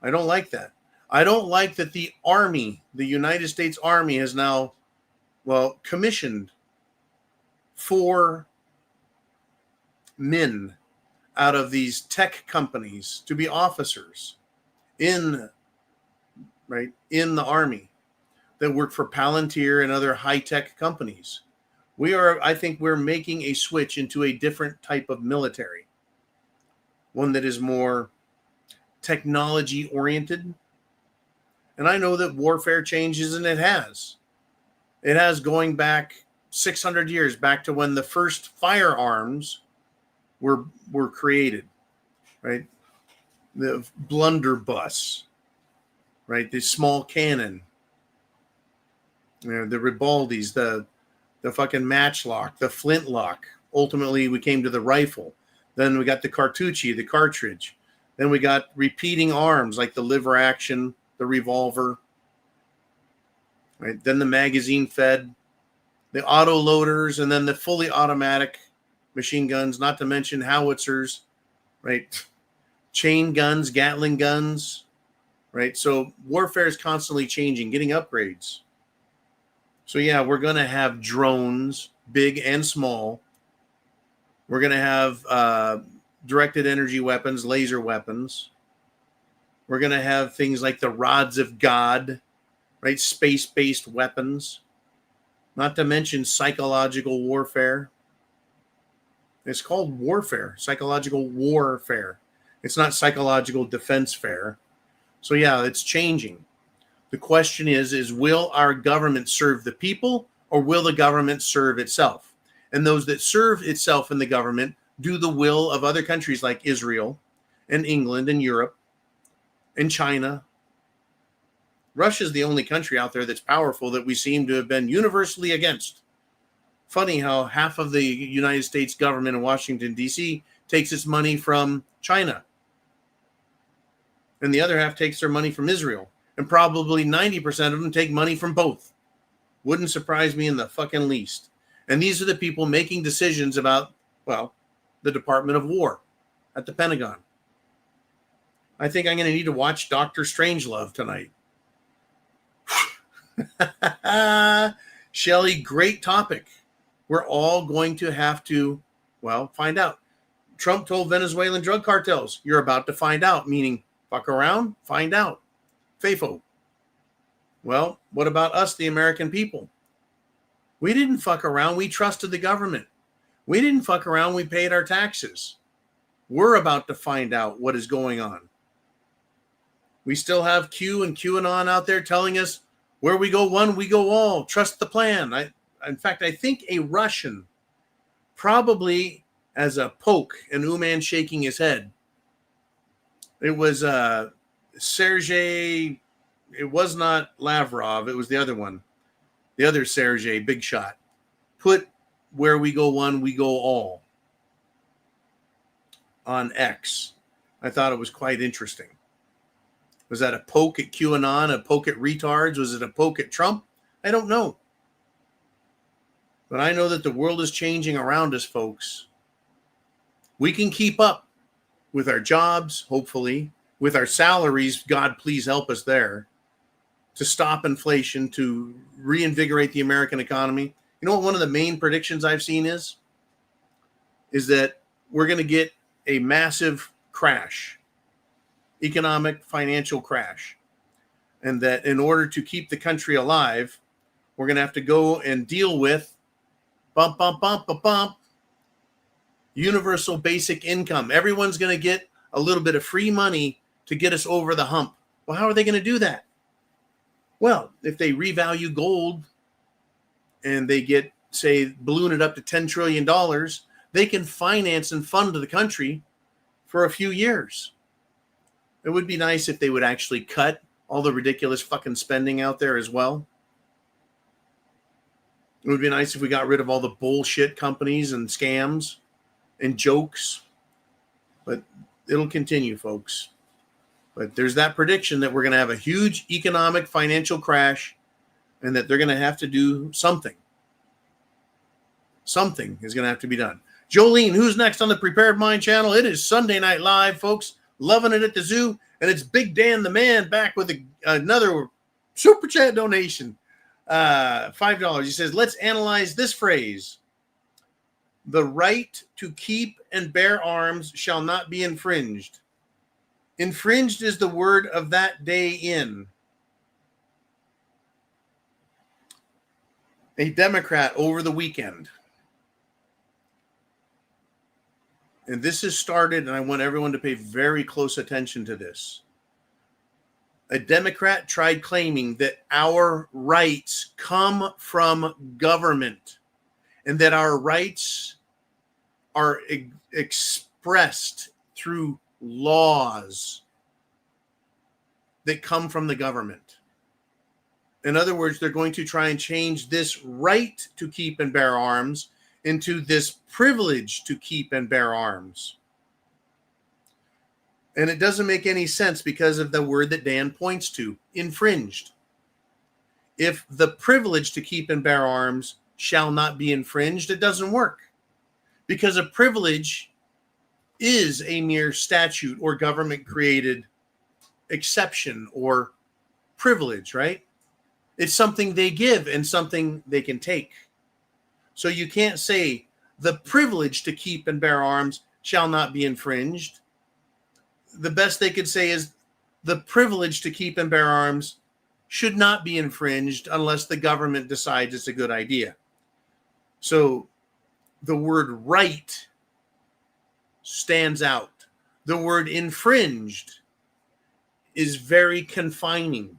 I don't like that. I don't like that the Army, the United States Army, has now, commissioned 4 men out of these tech companies to be officers in the Army that work for Palantir and other high-tech companies. I think we're making a switch into a different type of military, one that is more technology-oriented. And I know that warfare changes, and it has. It has, going back 600 years, back to when the first firearms were created, right? The blunderbuss, right? The small cannon, the Ribaldis, the fucking matchlock, the flintlock. Ultimately, we came to the rifle. Then we got the cartucci, the cartridge. Then we got repeating arms like the liver action, the revolver. Right? Then the magazine fed, the auto loaders, and then the fully automatic machine guns, not to mention howitzers, right? Chain guns, Gatling guns, right? So warfare is constantly changing, getting upgrades. So yeah, we're going to have drones, big and small. We're going to have directed energy weapons, laser weapons. We're going to have things like the rods of God, right? Space-based weapons, not to mention psychological warfare. It's called warfare, psychological warfare. It's not psychological defense fair. So yeah, it's changing. The question is will our government serve the people, or will the government serve itself? And those that serve itself in the government do the will of other countries like Israel and England and Europe and China. Russia's the only country out there that's powerful that we seem to have been universally against. Funny how half of the United States government in Washington, D.C. takes its money from China. And the other half takes their money from Israel. And probably 90% of them take money from both. Wouldn't surprise me in the fucking least. And these are the people making decisions about, the Department of War at the Pentagon. I think I'm going to need to watch Dr. Strangelove tonight. Shelley, great topic. We're all going to have to, find out. Trump told Venezuelan drug cartels, you're about to find out, meaning fuck around, find out. FAFO. Well, what about us, the American people? We didn't fuck around. We trusted the government. We didn't fuck around. We paid our taxes. We're about to find out what is going on. We still have Q and QAnon out there telling us where we go one, we go all. Trust the plan. In fact, I think a Russian, probably as a poke, and Uman shaking his head. It was Sergei. It was not Lavrov. It was the other one. The other Sergei, big shot. Put where we go one, we go all on X. I thought it was quite interesting. Was that a poke at QAnon, a poke at retards? Was it a poke at Trump? I don't know. But I know that the world is changing around us, folks. We can keep up with our jobs, hopefully, with our salaries. God, please help us there, to stop inflation, to reinvigorate the American economy. You know what one of the main predictions I've seen is that we're going to get a massive crash, economic, financial crash. And that in order to keep the country alive, we're going to have to go and deal with universal basic income. Everyone's going to get a little bit of free money to get us over the hump. Well, how are they going to do that? Well, if they revalue gold and they get, say, balloon it up to $10 trillion, they can finance and fund the country for a few years. It would be nice if they would actually cut all the ridiculous fucking spending out there as well. It would be nice if we got rid of all the bullshit companies and scams and jokes. But it'll continue, folks. But there's that prediction that we're going to have a huge economic financial crash and that they're going to have to do something. Something is going to have to be done. Jolene, who's next on the Prepared Mind channel? It is Sunday Night Live, folks. Loving it at the zoo. And it's Big Dan the Man back with another super chat donation. $5. He says, let's analyze this phrase. The right to keep and bear arms shall not be infringed. Infringed is the word of that day in. A Democrat over the weekend. And this has started, and I want everyone to pay very close attention to this. A Democrat tried claiming that our rights come from government and that our rights are expressed through laws that come from the government. In other words, they're going to try and change this right to keep and bear arms into this privilege to keep and bear arms. And it doesn't make any sense because of the word that Dan points to, infringed. If the privilege to keep and bear arms shall not be infringed, it doesn't work. Because a privilege is a mere statute or government-created exception or privilege, right? It's something they give and something they can take. So you can't say the privilege to keep and bear arms shall not be infringed. The best they could say is the privilege to keep and bear arms should not be infringed unless the government decides it's a good idea. So the word right stands out. The word infringed is very confining.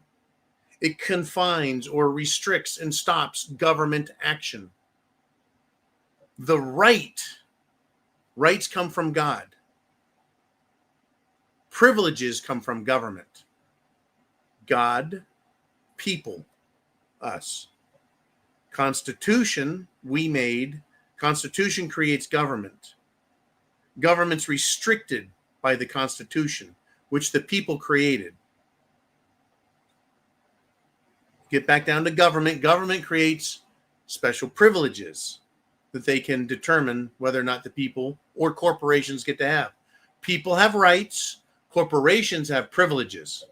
It confines or restricts and stops government action. The rights come from God. Privileges come from government. God, people, us. Constitution, we made. Constitution creates government. Government's restricted by the Constitution, which the people created. Get back down to government. Government creates special privileges that they can determine whether or not the people or corporations get to have. People have rights. Corporations have privileges.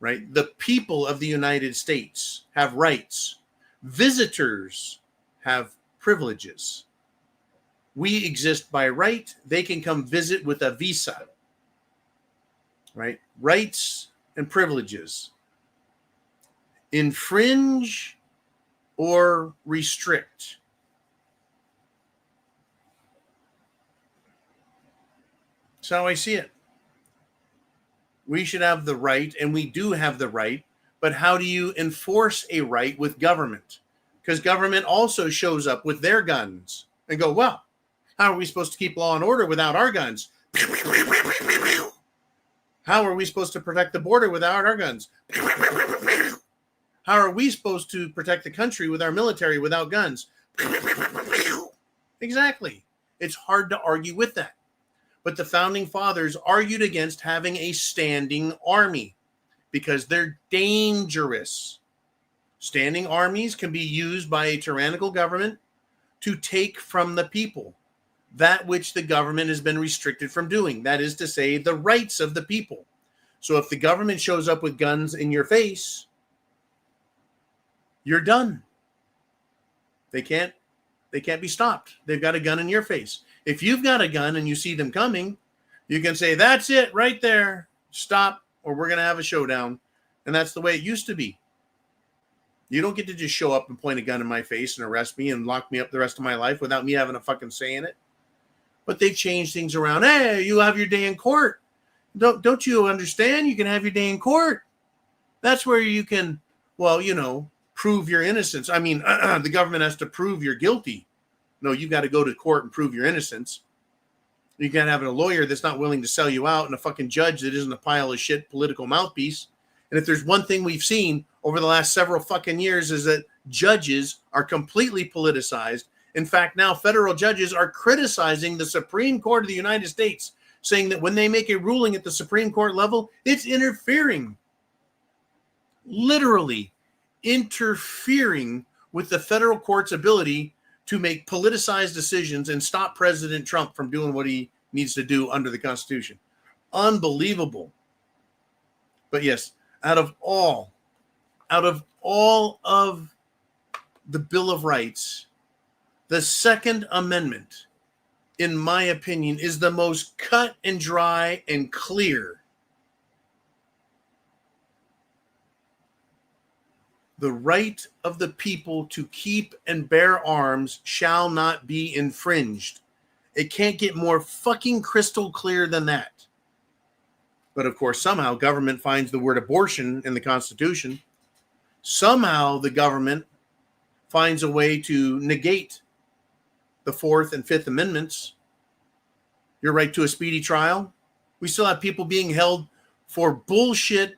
right? The people of the United States have rights. Visitors have privileges. We exist by right. They can come visit with a visa, right? Rights and privileges. Infringe or restrict. That's how I see it. We should have the right, and we do have the right, but how do you enforce a right with government? Because government also shows up with their guns and go, well, how are we supposed to keep law and order without our guns? How are we supposed to protect the border without our guns? How are we supposed to protect the country with our military without guns? Exactly. It's hard to argue with that. But the founding fathers argued against having a standing army because they're dangerous. Standing armies can be used by a tyrannical government to take from the people that which the government has been restricted from doing. That is to say, the rights of the people. So if the government shows up with guns in your face, you're done. They can't be stopped. They've got a gun in your face. If you've got a gun and you see them coming, you can say, that's it right there. Stop, or we're going to have a showdown. And that's the way it used to be. You don't get to just show up and point a gun in my face and arrest me and lock me up the rest of my life without me having a fucking say in it. But they changed things around. Hey, you have your day in court. Don't you understand? You can have your day in court. That's where you can, well, prove your innocence. I mean, the government has to prove you're guilty. No, you've got to go to court and prove your innocence. You can't have a lawyer that's not willing to sell you out and a fucking judge that isn't a pile of shit political mouthpiece. And if there's one thing we've seen over the last several fucking years is that judges are completely politicized. In fact, now federal judges are criticizing the Supreme Court of the United States, saying that when they make a ruling at the Supreme Court level, it's interfering. Literally interfering with the federal court's ability to make politicized decisions and stop President Trump from doing what he needs to do under the Constitution. Unbelievable. But yes, out of all of the Bill of Rights, the Second Amendment, in my opinion, is the most cut and dry and clear. The right of the people to keep and bear arms shall not be infringed. It can't get more fucking crystal clear than that. But of course, somehow government finds the word abortion in the Constitution. Somehow the government finds a way to negate the Fourth and Fifth Amendments. Your right to a speedy trial. We still have people being held for bullshit,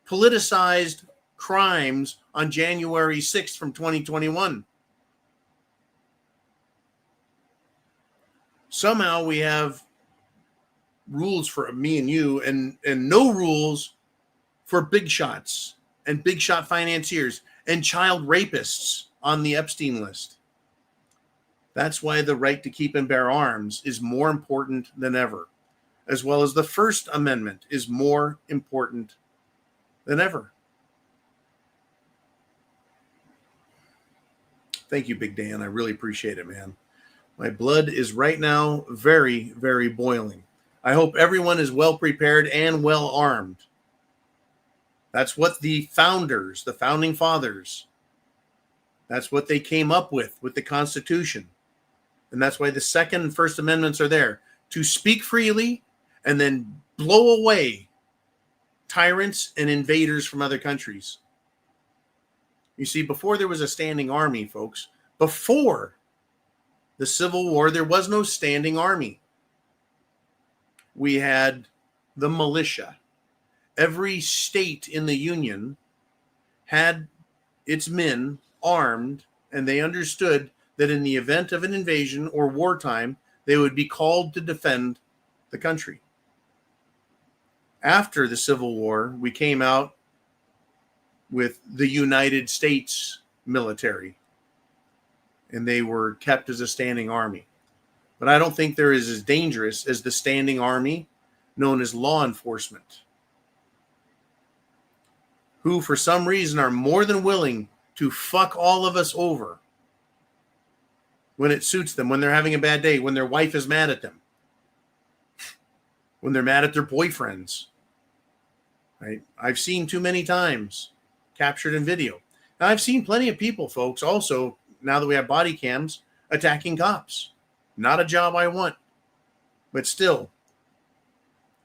politicized crimes on January 6th from 2021. Somehow we have rules for me and you and no rules for big shots and big shot financiers and child rapists on the Epstein list. That's why the right to keep and bear arms is more important than ever, as well as the First Amendment is more important than ever. Thank you, Big Dan. I really appreciate it, man. My blood is right now very, very boiling. I hope everyone is well prepared and well armed. That's what the founders, the founding fathers, that's what they came up with the Constitution. And that's why the Second and First Amendments are there, to speak freely and then blow away tyrants and invaders from other countries. You see, before there was a standing army, folks, before the Civil War, there was no standing army. We had the militia. Every state in the Union had its men armed, and they understood that in the event of an invasion or wartime, they would be called to defend the country. After the Civil War, we came out with the United States military, and they were kept as a standing army. But I don't think they're as dangerous as the standing army known as law enforcement. who for some reason are more than willing to fuck all of us over when it suits them, when they're having a bad day, when their wife is mad at them, when they're mad at their boyfriends. Right? I've seen too many times captured in video. Now, I've seen plenty of people, folks, also, now that we have body cams, attacking cops. Not a job I want. But still,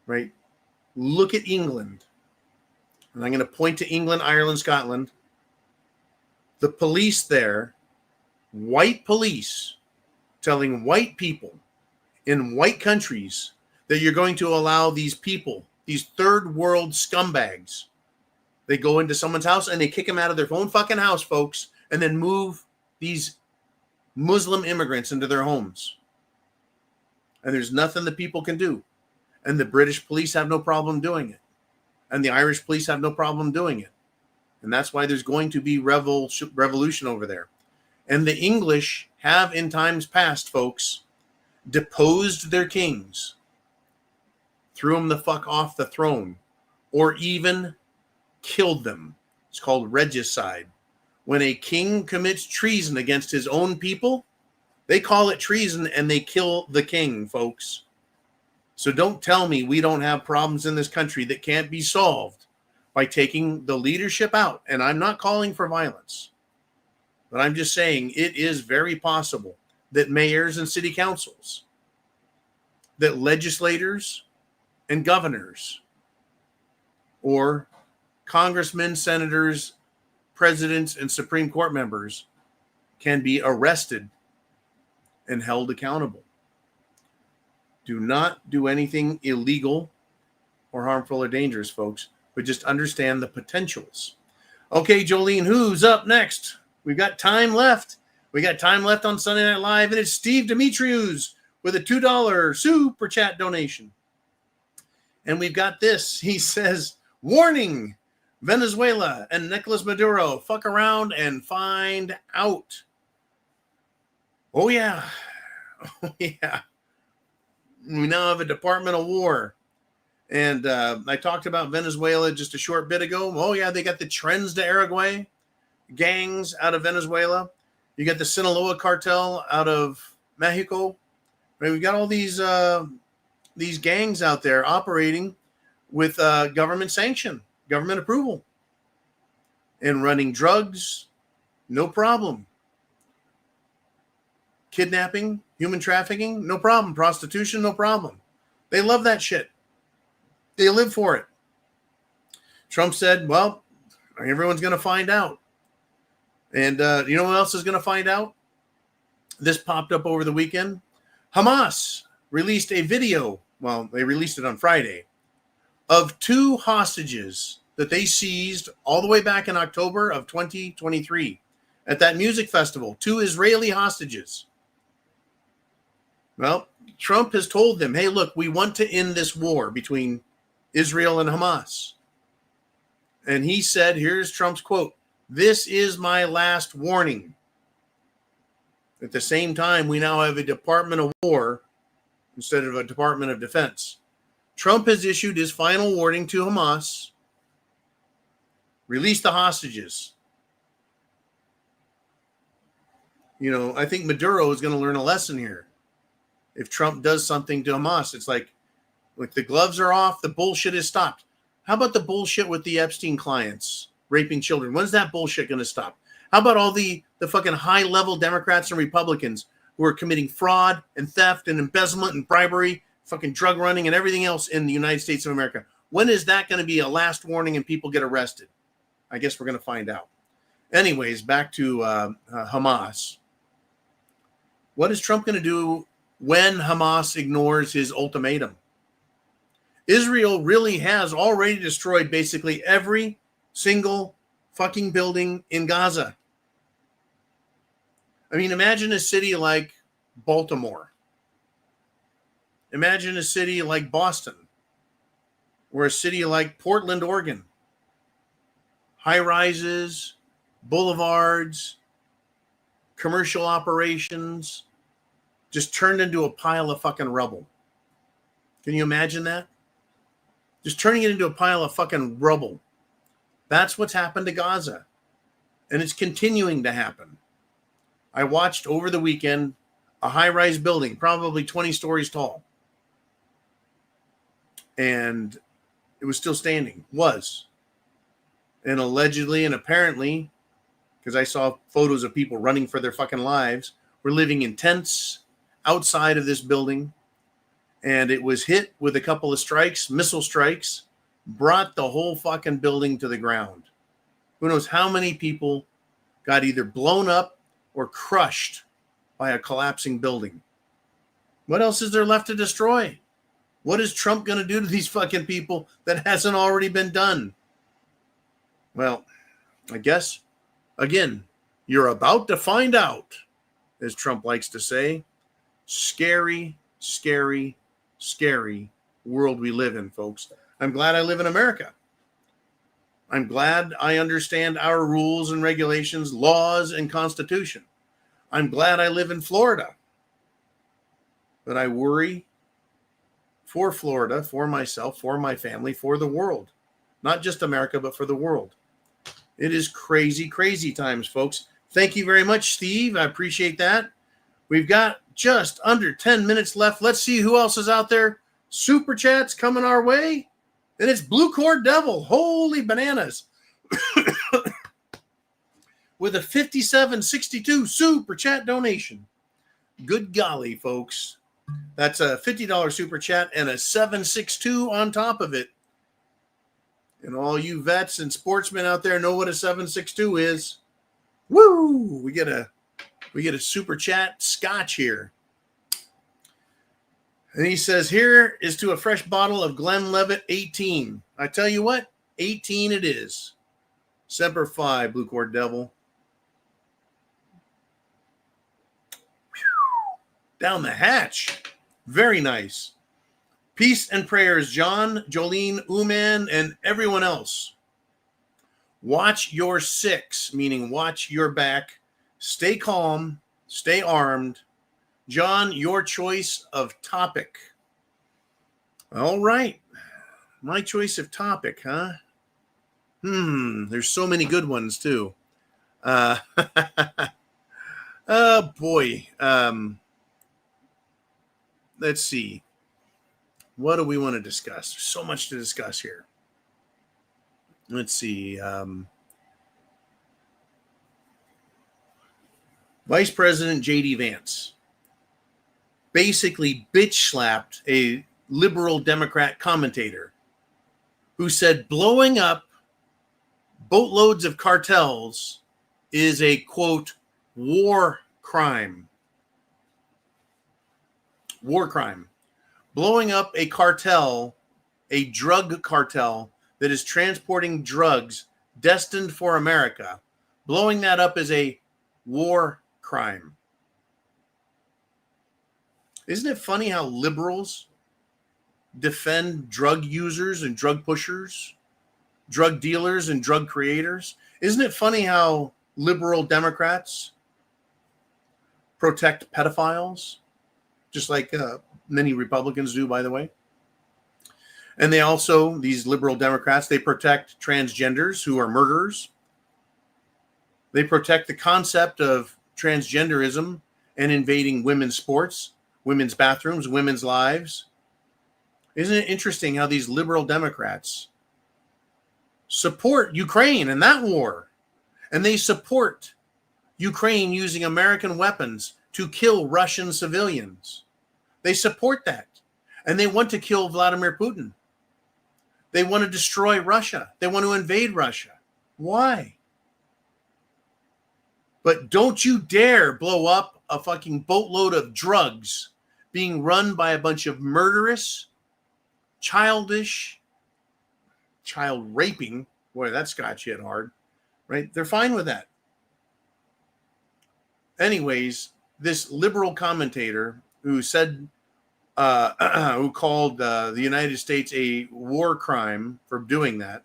right? Look at England. And I'm going to point to England, Ireland, Scotland. The police there, white police, telling white people in white countries that you're going to allow these people, these third world scumbags, they go into someone's house and they kick them out of their own fucking house, folks, and then move these Muslim immigrants into their homes. And there's nothing the people can do. And the British police have no problem doing it. And the Irish police have no problem doing it. And that's why there's going to be revolution over there. And the English have in times past, folks, deposed their kings, threw them the fuck off the throne, or even killed them. It's called regicide. When a king commits treason against his own people, they call it treason and they kill the king, folks. So don't tell me we don't have problems in this country that can't be solved by taking the leadership out. And I'm not calling for violence, but I'm just saying it is very possible that mayors and city councils, that legislators and governors, or congressmen, senators, presidents, and Supreme Court members can be arrested and held accountable. Do not do anything illegal or harmful or dangerous, folks, but just understand the potentials. Okay, Jolene, who's up next? We've got time left. We got time left on Sunday Night Live, and it's Steve Demetrius with a $2 super chat donation. And we've got this. He says, warning, Venezuela and Nicolas Maduro, fuck around and find out. Oh, yeah. Oh, yeah. We now have a Department of War. And I talked about Venezuela just a short bit ago. Oh, yeah, they got the Transgender gangs out of Venezuela. You got the Sinaloa cartel out of Mexico. Right? We've got all these gangs out there operating with government sanction, government approval, and running drugs, no problem. Kidnapping, human trafficking, no problem. Prostitution, no problem. They love that shit. They live for it. Trump said, well, everyone's going to find out. And you know what else is going to find out? This popped up over the weekend. Hamas released a video. Well, they released it on Friday of 2 hostages that they seized all the way back in October of 2023 at that music festival. 2 Israeli hostages. Well, Trump has told them, hey, look, we want to end this war between Israel and Hamas. And he said, here's Trump's quote, "This is my last warning." At the same time, we now have a Department of War instead of a Department of Defense. Trump has issued his final warning to Hamas. Release the hostages. You know, I think Maduro is going to learn a lesson here. If Trump does something to Hamas, it's like the gloves are off, the bullshit is stopped. How about the bullshit with the Epstein clients raping children? When's that bullshit going to stop? How about all the fucking high-level Democrats and Republicans who are committing fraud and theft and embezzlement and bribery, fucking drug running and everything else in the United States of America? When is that going to be a last warning and people get arrested? I guess we're going to find out. Anyways, back to Hamas. What is Trump going to do when Hamas ignores his ultimatum? Israel really has already destroyed basically every single fucking building in Gaza. I mean, imagine a city like Baltimore. Imagine a city like Boston, or a city like Portland, Oregon. High rises, boulevards, commercial operations, just turned into a pile of fucking rubble. Can you imagine that? Just turning it into a pile of fucking rubble. That's what's happened to Gaza. And it's continuing to happen. I watched over the weekend a high-rise building, probably 20 stories tall. And it was still standing. And allegedly and apparently, because I saw photos of people running for their fucking lives, were living in tents outside of this building. And it was hit with a couple of strikes, missile strikes, brought the whole fucking building to the ground. Who knows how many people got either blown up or crushed by a collapsing building. What else is there left to destroy? What is Trump going to do to these fucking people that hasn't already been done? Well, I guess, again, you're about to find out, as Trump likes to say. Scary, scary, scary world we live in, folks. I'm glad I live in America. I'm glad I understand our rules and regulations, laws, and Constitution. I'm glad I live in Florida. But I worry for Florida, for myself, for my family, for the world. Not just America, but for the world. It is crazy, crazy times, folks. Thank you very much, Steve. I appreciate that. We've got just under 10 minutes left. Let's see who else is out there. Super chats coming our way. And it's Blue Cord Devil. Holy bananas. With a 57.62 super chat donation. Good golly, folks. That's a $50 super chat and a 7.62 on top of it. And all you vets and sportsmen out there know what a 7.62 is. Woo! We get a super chat scotch here. And he says, here is to a fresh bottle of Glenlivet 18. I tell you what, 18 it is. Semper Fi, Blue Cord Devil. Down the hatch. Very nice. Peace and prayers, John, Jolene, Uman, and everyone else. Watch your six, meaning watch your back. Stay calm. Stay armed. John, your choice of topic. All right. My choice of topic, huh? There's so many good ones, too. Oh, boy. Let's see. What do we want to discuss? There's so much to discuss here. Let's see. Vice President J.D. Vance basically bitch slapped a liberal Democrat commentator who said blowing up boatloads of cartels is a, quote, war crime. War crime. Blowing up a cartel, a drug cartel that is transporting drugs destined for America, blowing that up is a war crime. Isn't it funny how liberals defend drug users and drug pushers, drug dealers and drug creators? Isn't it funny how liberal Democrats protect pedophiles, just like many Republicans do, by the way? And they also, these liberal Democrats, they protect transgenders who are murderers. They protect the concept of transgenderism and invading women's sports, women's bathrooms, women's lives. Isn't it interesting how these liberal Democrats support Ukraine and that war? And they support Ukraine using American weapons to kill Russian civilians. They support that. And they want to kill Vladimir Putin. They want to destroy Russia. They want to invade Russia. Why? But don't you dare blow up a fucking boatload of drugs being run by a bunch of murderous, childish, child raping. Boy, that Scotch hit hard, right? They're fine with that. Anyways, this liberal commentator who said, who called the United States a war crime for doing that,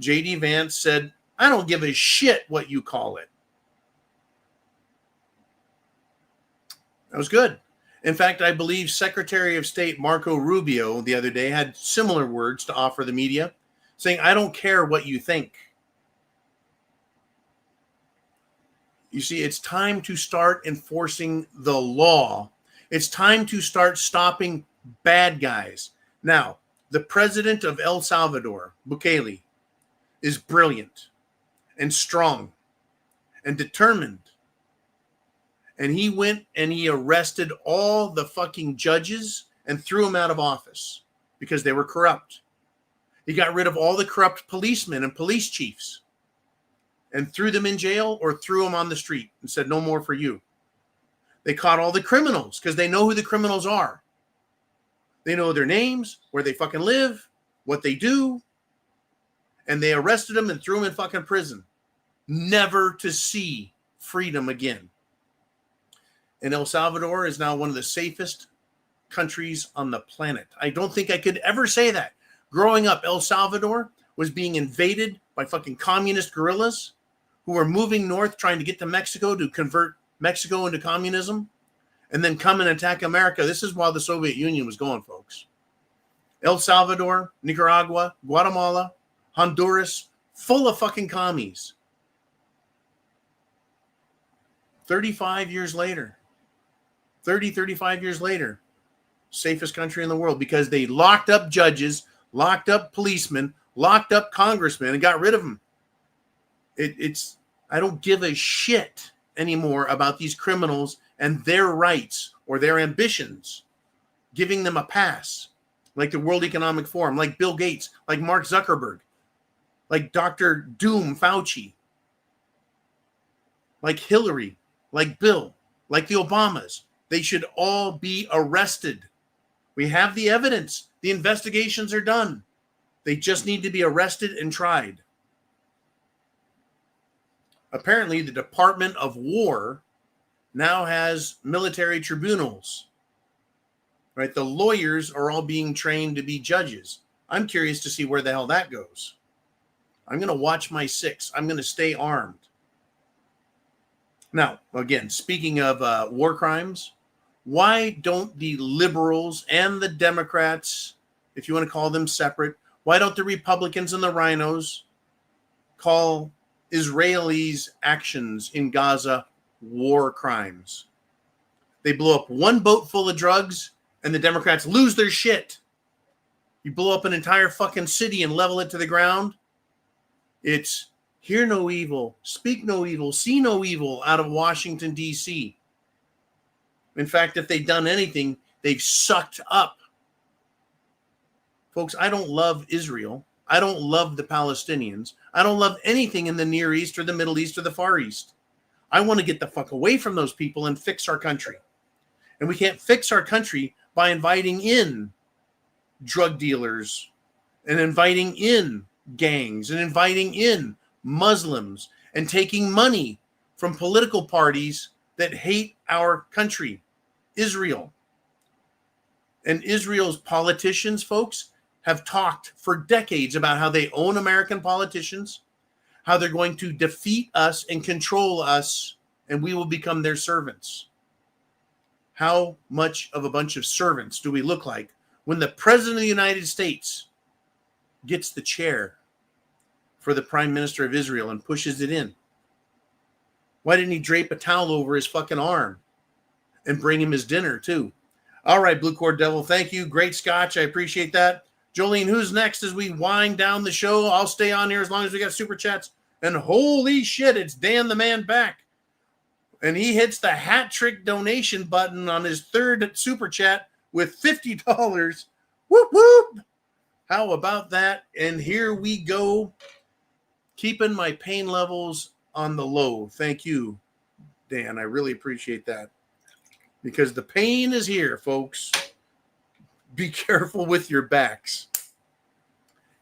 J.D. Vance said, I don't give a shit what you call it. That was good. In fact, I believe Secretary of State Marco Rubio the other day had similar words to offer the media, saying, I don't care what you think. You see, it's time to start enforcing the law. It's time to start stopping bad guys. Now, the president of El Salvador, Bukele, is brilliant and strong and determined. And he went and he arrested all the fucking judges and threw them out of office because they were corrupt. He got rid of all the corrupt policemen and police chiefs and threw them in jail or threw them on the street and said, no more for you. They caught all the criminals because they know who the criminals are. They know their names, where they fucking live, what they do. And they arrested them and threw them in fucking prison. Never to see freedom again. And El Salvador is now one of the safest countries on the planet. I don't think I could ever say that. Growing up, El Salvador was being invaded by fucking communist guerrillas who were moving north trying to get to Mexico to convert Mexico into communism and then come and attack America. This is while the Soviet Union was going, folks. El Salvador, Nicaragua, Guatemala, Honduras, full of fucking commies. 35 years later, 35 years later, safest country in the world because they locked up judges, locked up policemen, locked up congressmen, and got rid of them. I don't give a shit anymore about these criminals and their rights or their ambitions, giving them a pass, like the World Economic Forum, like Bill Gates, like Mark Zuckerberg, like Dr. Doom Fauci, like Hillary, like Bill, like the Obamas. They should all be arrested. We have the evidence. The investigations are done. They just need to be arrested and tried. Apparently, the Department of War now has military tribunals. Right? The lawyers are all being trained to be judges. I'm curious to see where the hell that goes. I'm going to watch my six. I'm going to stay armed. Now, again, speaking of war crimes, why don't the liberals and the Democrats, if you want to call them separate, why don't the Republicans and the rhinos call Israelis' actions in Gaza war crimes? They blow up one boat full of drugs and the Democrats lose their shit. You blow up an entire fucking city and level it to the ground. It's hear no evil, speak no evil, see no evil out of Washington, D.C. In fact, if they've done anything, they've sucked up. Folks, I don't love Israel. I don't love the Palestinians. I don't love anything in the Near East or the Middle East or the Far East. I want to get the fuck away from those people and fix our country. And we can't fix our country by inviting in drug dealers and inviting in gangs and inviting in Muslims and taking money from political parties that hate our country, Israel. And Israel's politicians, folks, have talked for decades about how they own American politicians, how they're going to defeat us and control us, and we will become their servants. How much of a bunch of servants do we look like when the President of the United States gets the chair for the Prime Minister of Israel and pushes it in? Why didn't he drape a towel over his fucking arm and bring him his dinner too? All right, Blue Cord Devil, thank you. Great scotch. I appreciate that. Jolene, who's next as we wind down the show? I'll stay on here as long as we got super chats. And holy shit, it's Dan the Man back. And he hits the hat trick donation button on his third super chat with $50. Whoop, whoop. How about that? And here we go. Keeping my pain levels on the low. Thank you, Dan. I really appreciate that. Because the pain is here, folks. Be careful with your backs.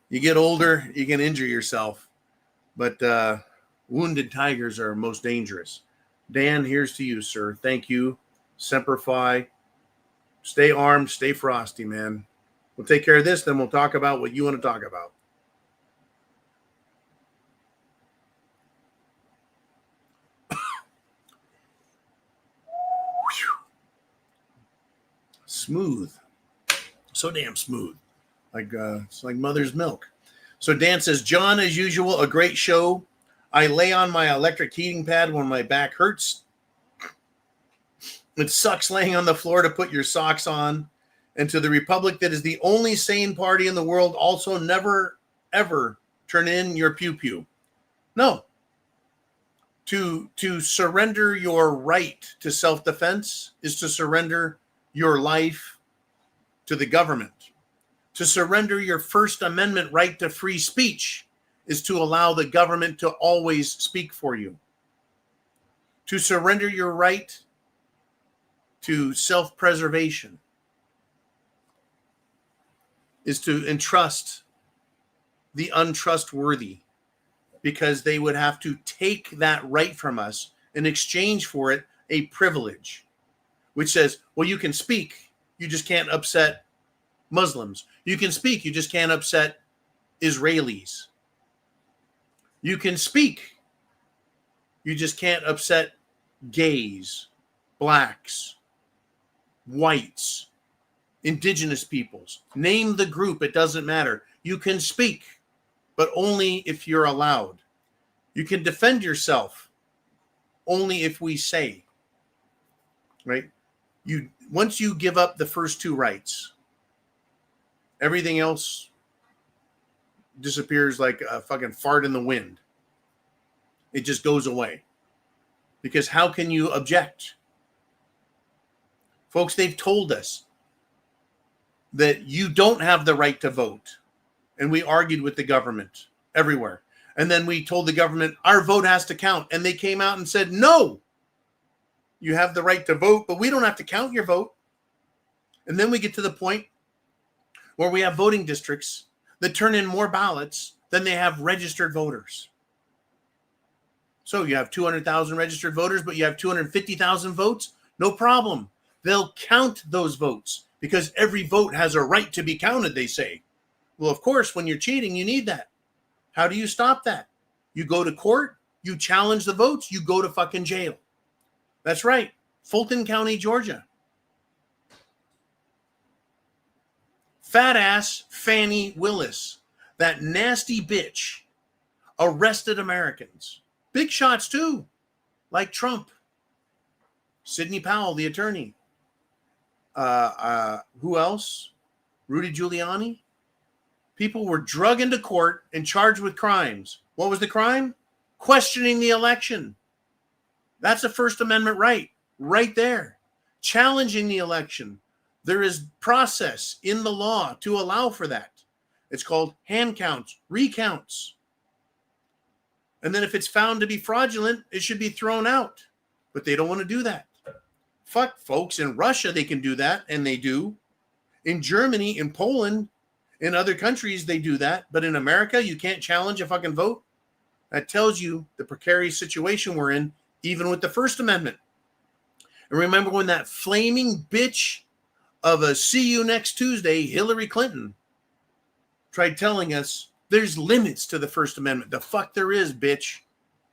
You get older, you can injure yourself. But wounded tigers are most dangerous. Dan, here's to you, sir. Thank you. Semper Fi. Stay armed, stay frosty, man. We'll take care of this, then we'll talk about what you want to talk about. Smooth. So damn smooth. Like it's like mother's milk. So Dan says, John, as usual, a great show. I lay on my electric heating pad when my back hurts. It sucks laying on the floor to put your socks on. And to the republic that is the only sane party in the world, also never, ever turn in your pew-pew. No. To surrender your right to self-defense is to surrender your life to the government. To surrender your First Amendment right to free speech is to allow the government to always speak for you. To surrender your right to self-preservation is to entrust the untrustworthy, because they would have to take that right from us in exchange for it a privilege, which says, well, you can speak, you just can't upset Muslims. You can speak, you just can't upset Israelis. You can speak, you just can't upset gays, blacks, whites, indigenous peoples. Name the group, it doesn't matter. You can speak, but only if you're allowed. You can defend yourself only if we say. Right? Once you give up the first two rights, everything else disappears like a fucking fart in the wind. It just goes away. Because how can you object? Folks, they've told us that you don't have the right to vote. And we argued with the government everywhere. And then we told the government our vote has to count. And they came out and said, no, you have the right to vote, but we don't have to count your vote. And then we get to the point where we have voting districts that turn in more ballots than they have registered voters. So you have 200,000 registered voters, but you have 250,000 votes. No problem. They'll count those votes because every vote has a right to be counted, they say. Well, of course, when you're cheating, you need that. How do you stop that? You go to court, you challenge the votes, you go to fucking jail. That's right. Fulton County, Georgia. Fat ass Fannie Willis, that nasty bitch, arrested Americans. Big shots too, like Trump. Sidney Powell, the attorney. Who else? Rudy Giuliani. People were drugged into court and charged with crimes. What was the crime? Questioning the election. That's a First Amendment right there. Challenging the election. There is process in the law to allow for that. It's called hand counts, recounts. And then if it's found to be fraudulent, it should be thrown out. But they don't want to do that. Fuck, folks. In Russia, they can do that, and they do. In Germany, in Poland, in other countries, they do that. But in America, you can't challenge a fucking vote. That tells you the precarious situation we're in, even with the First Amendment. And remember when that flaming bitch of a see you next Tuesday, Hillary Clinton, tried telling us there's limits to the First Amendment. The fuck there is, bitch.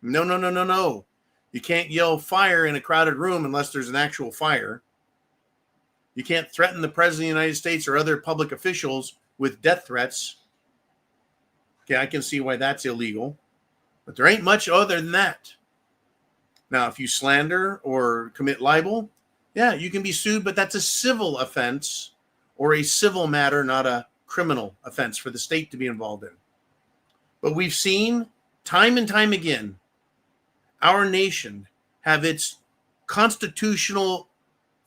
No. You can't yell fire in a crowded room unless there's an actual fire. You can't threaten the President of the United States or other public officials with death threats. Okay, I can see why that's illegal. But there ain't much other than that. Now, if you slander or commit libel, yeah, you can be sued, but that's a civil offense or a civil matter, not a criminal offense for the state to be involved in. But we've seen time and time again our nation have its constitutional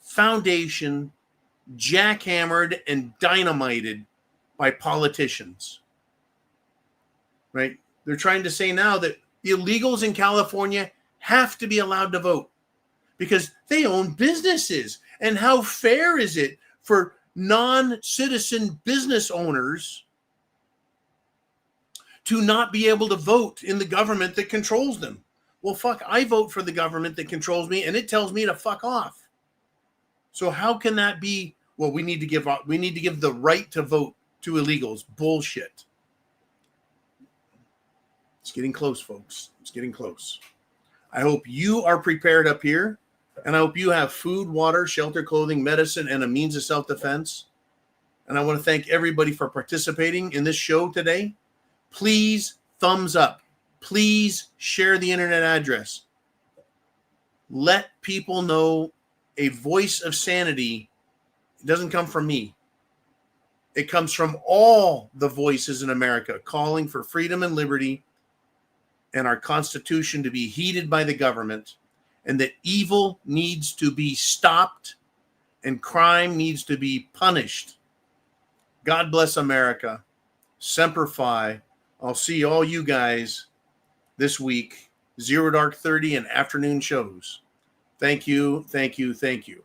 foundation jackhammered and dynamited by politicians. Right? They're trying to say now that illegals in California have to be allowed to vote because they own businesses. And how fair is it for non-citizen business owners to not be able to vote in the government that controls them? Well, fuck, I vote for the government that controls me and it tells me to fuck off. So how can that be? Well, we need to give the right to vote to illegals. Bullshit. It's getting close, folks. It's getting close. I hope you are prepared up here, and I hope you have food, water, shelter, clothing, medicine, and a means of self-defense. And I want to thank everybody for participating in this show today. Please thumbs up. Please share the internet address. Let people know a voice of sanity doesn't come from me. It comes from all the voices in America calling for freedom and liberty and our Constitution to be heeded by the government, and that evil needs to be stopped and crime needs to be punished. God bless America. Semper Fi. I'll see all you guys this week, 0 Dark 30 and afternoon shows. Thank you, thank you, thank you.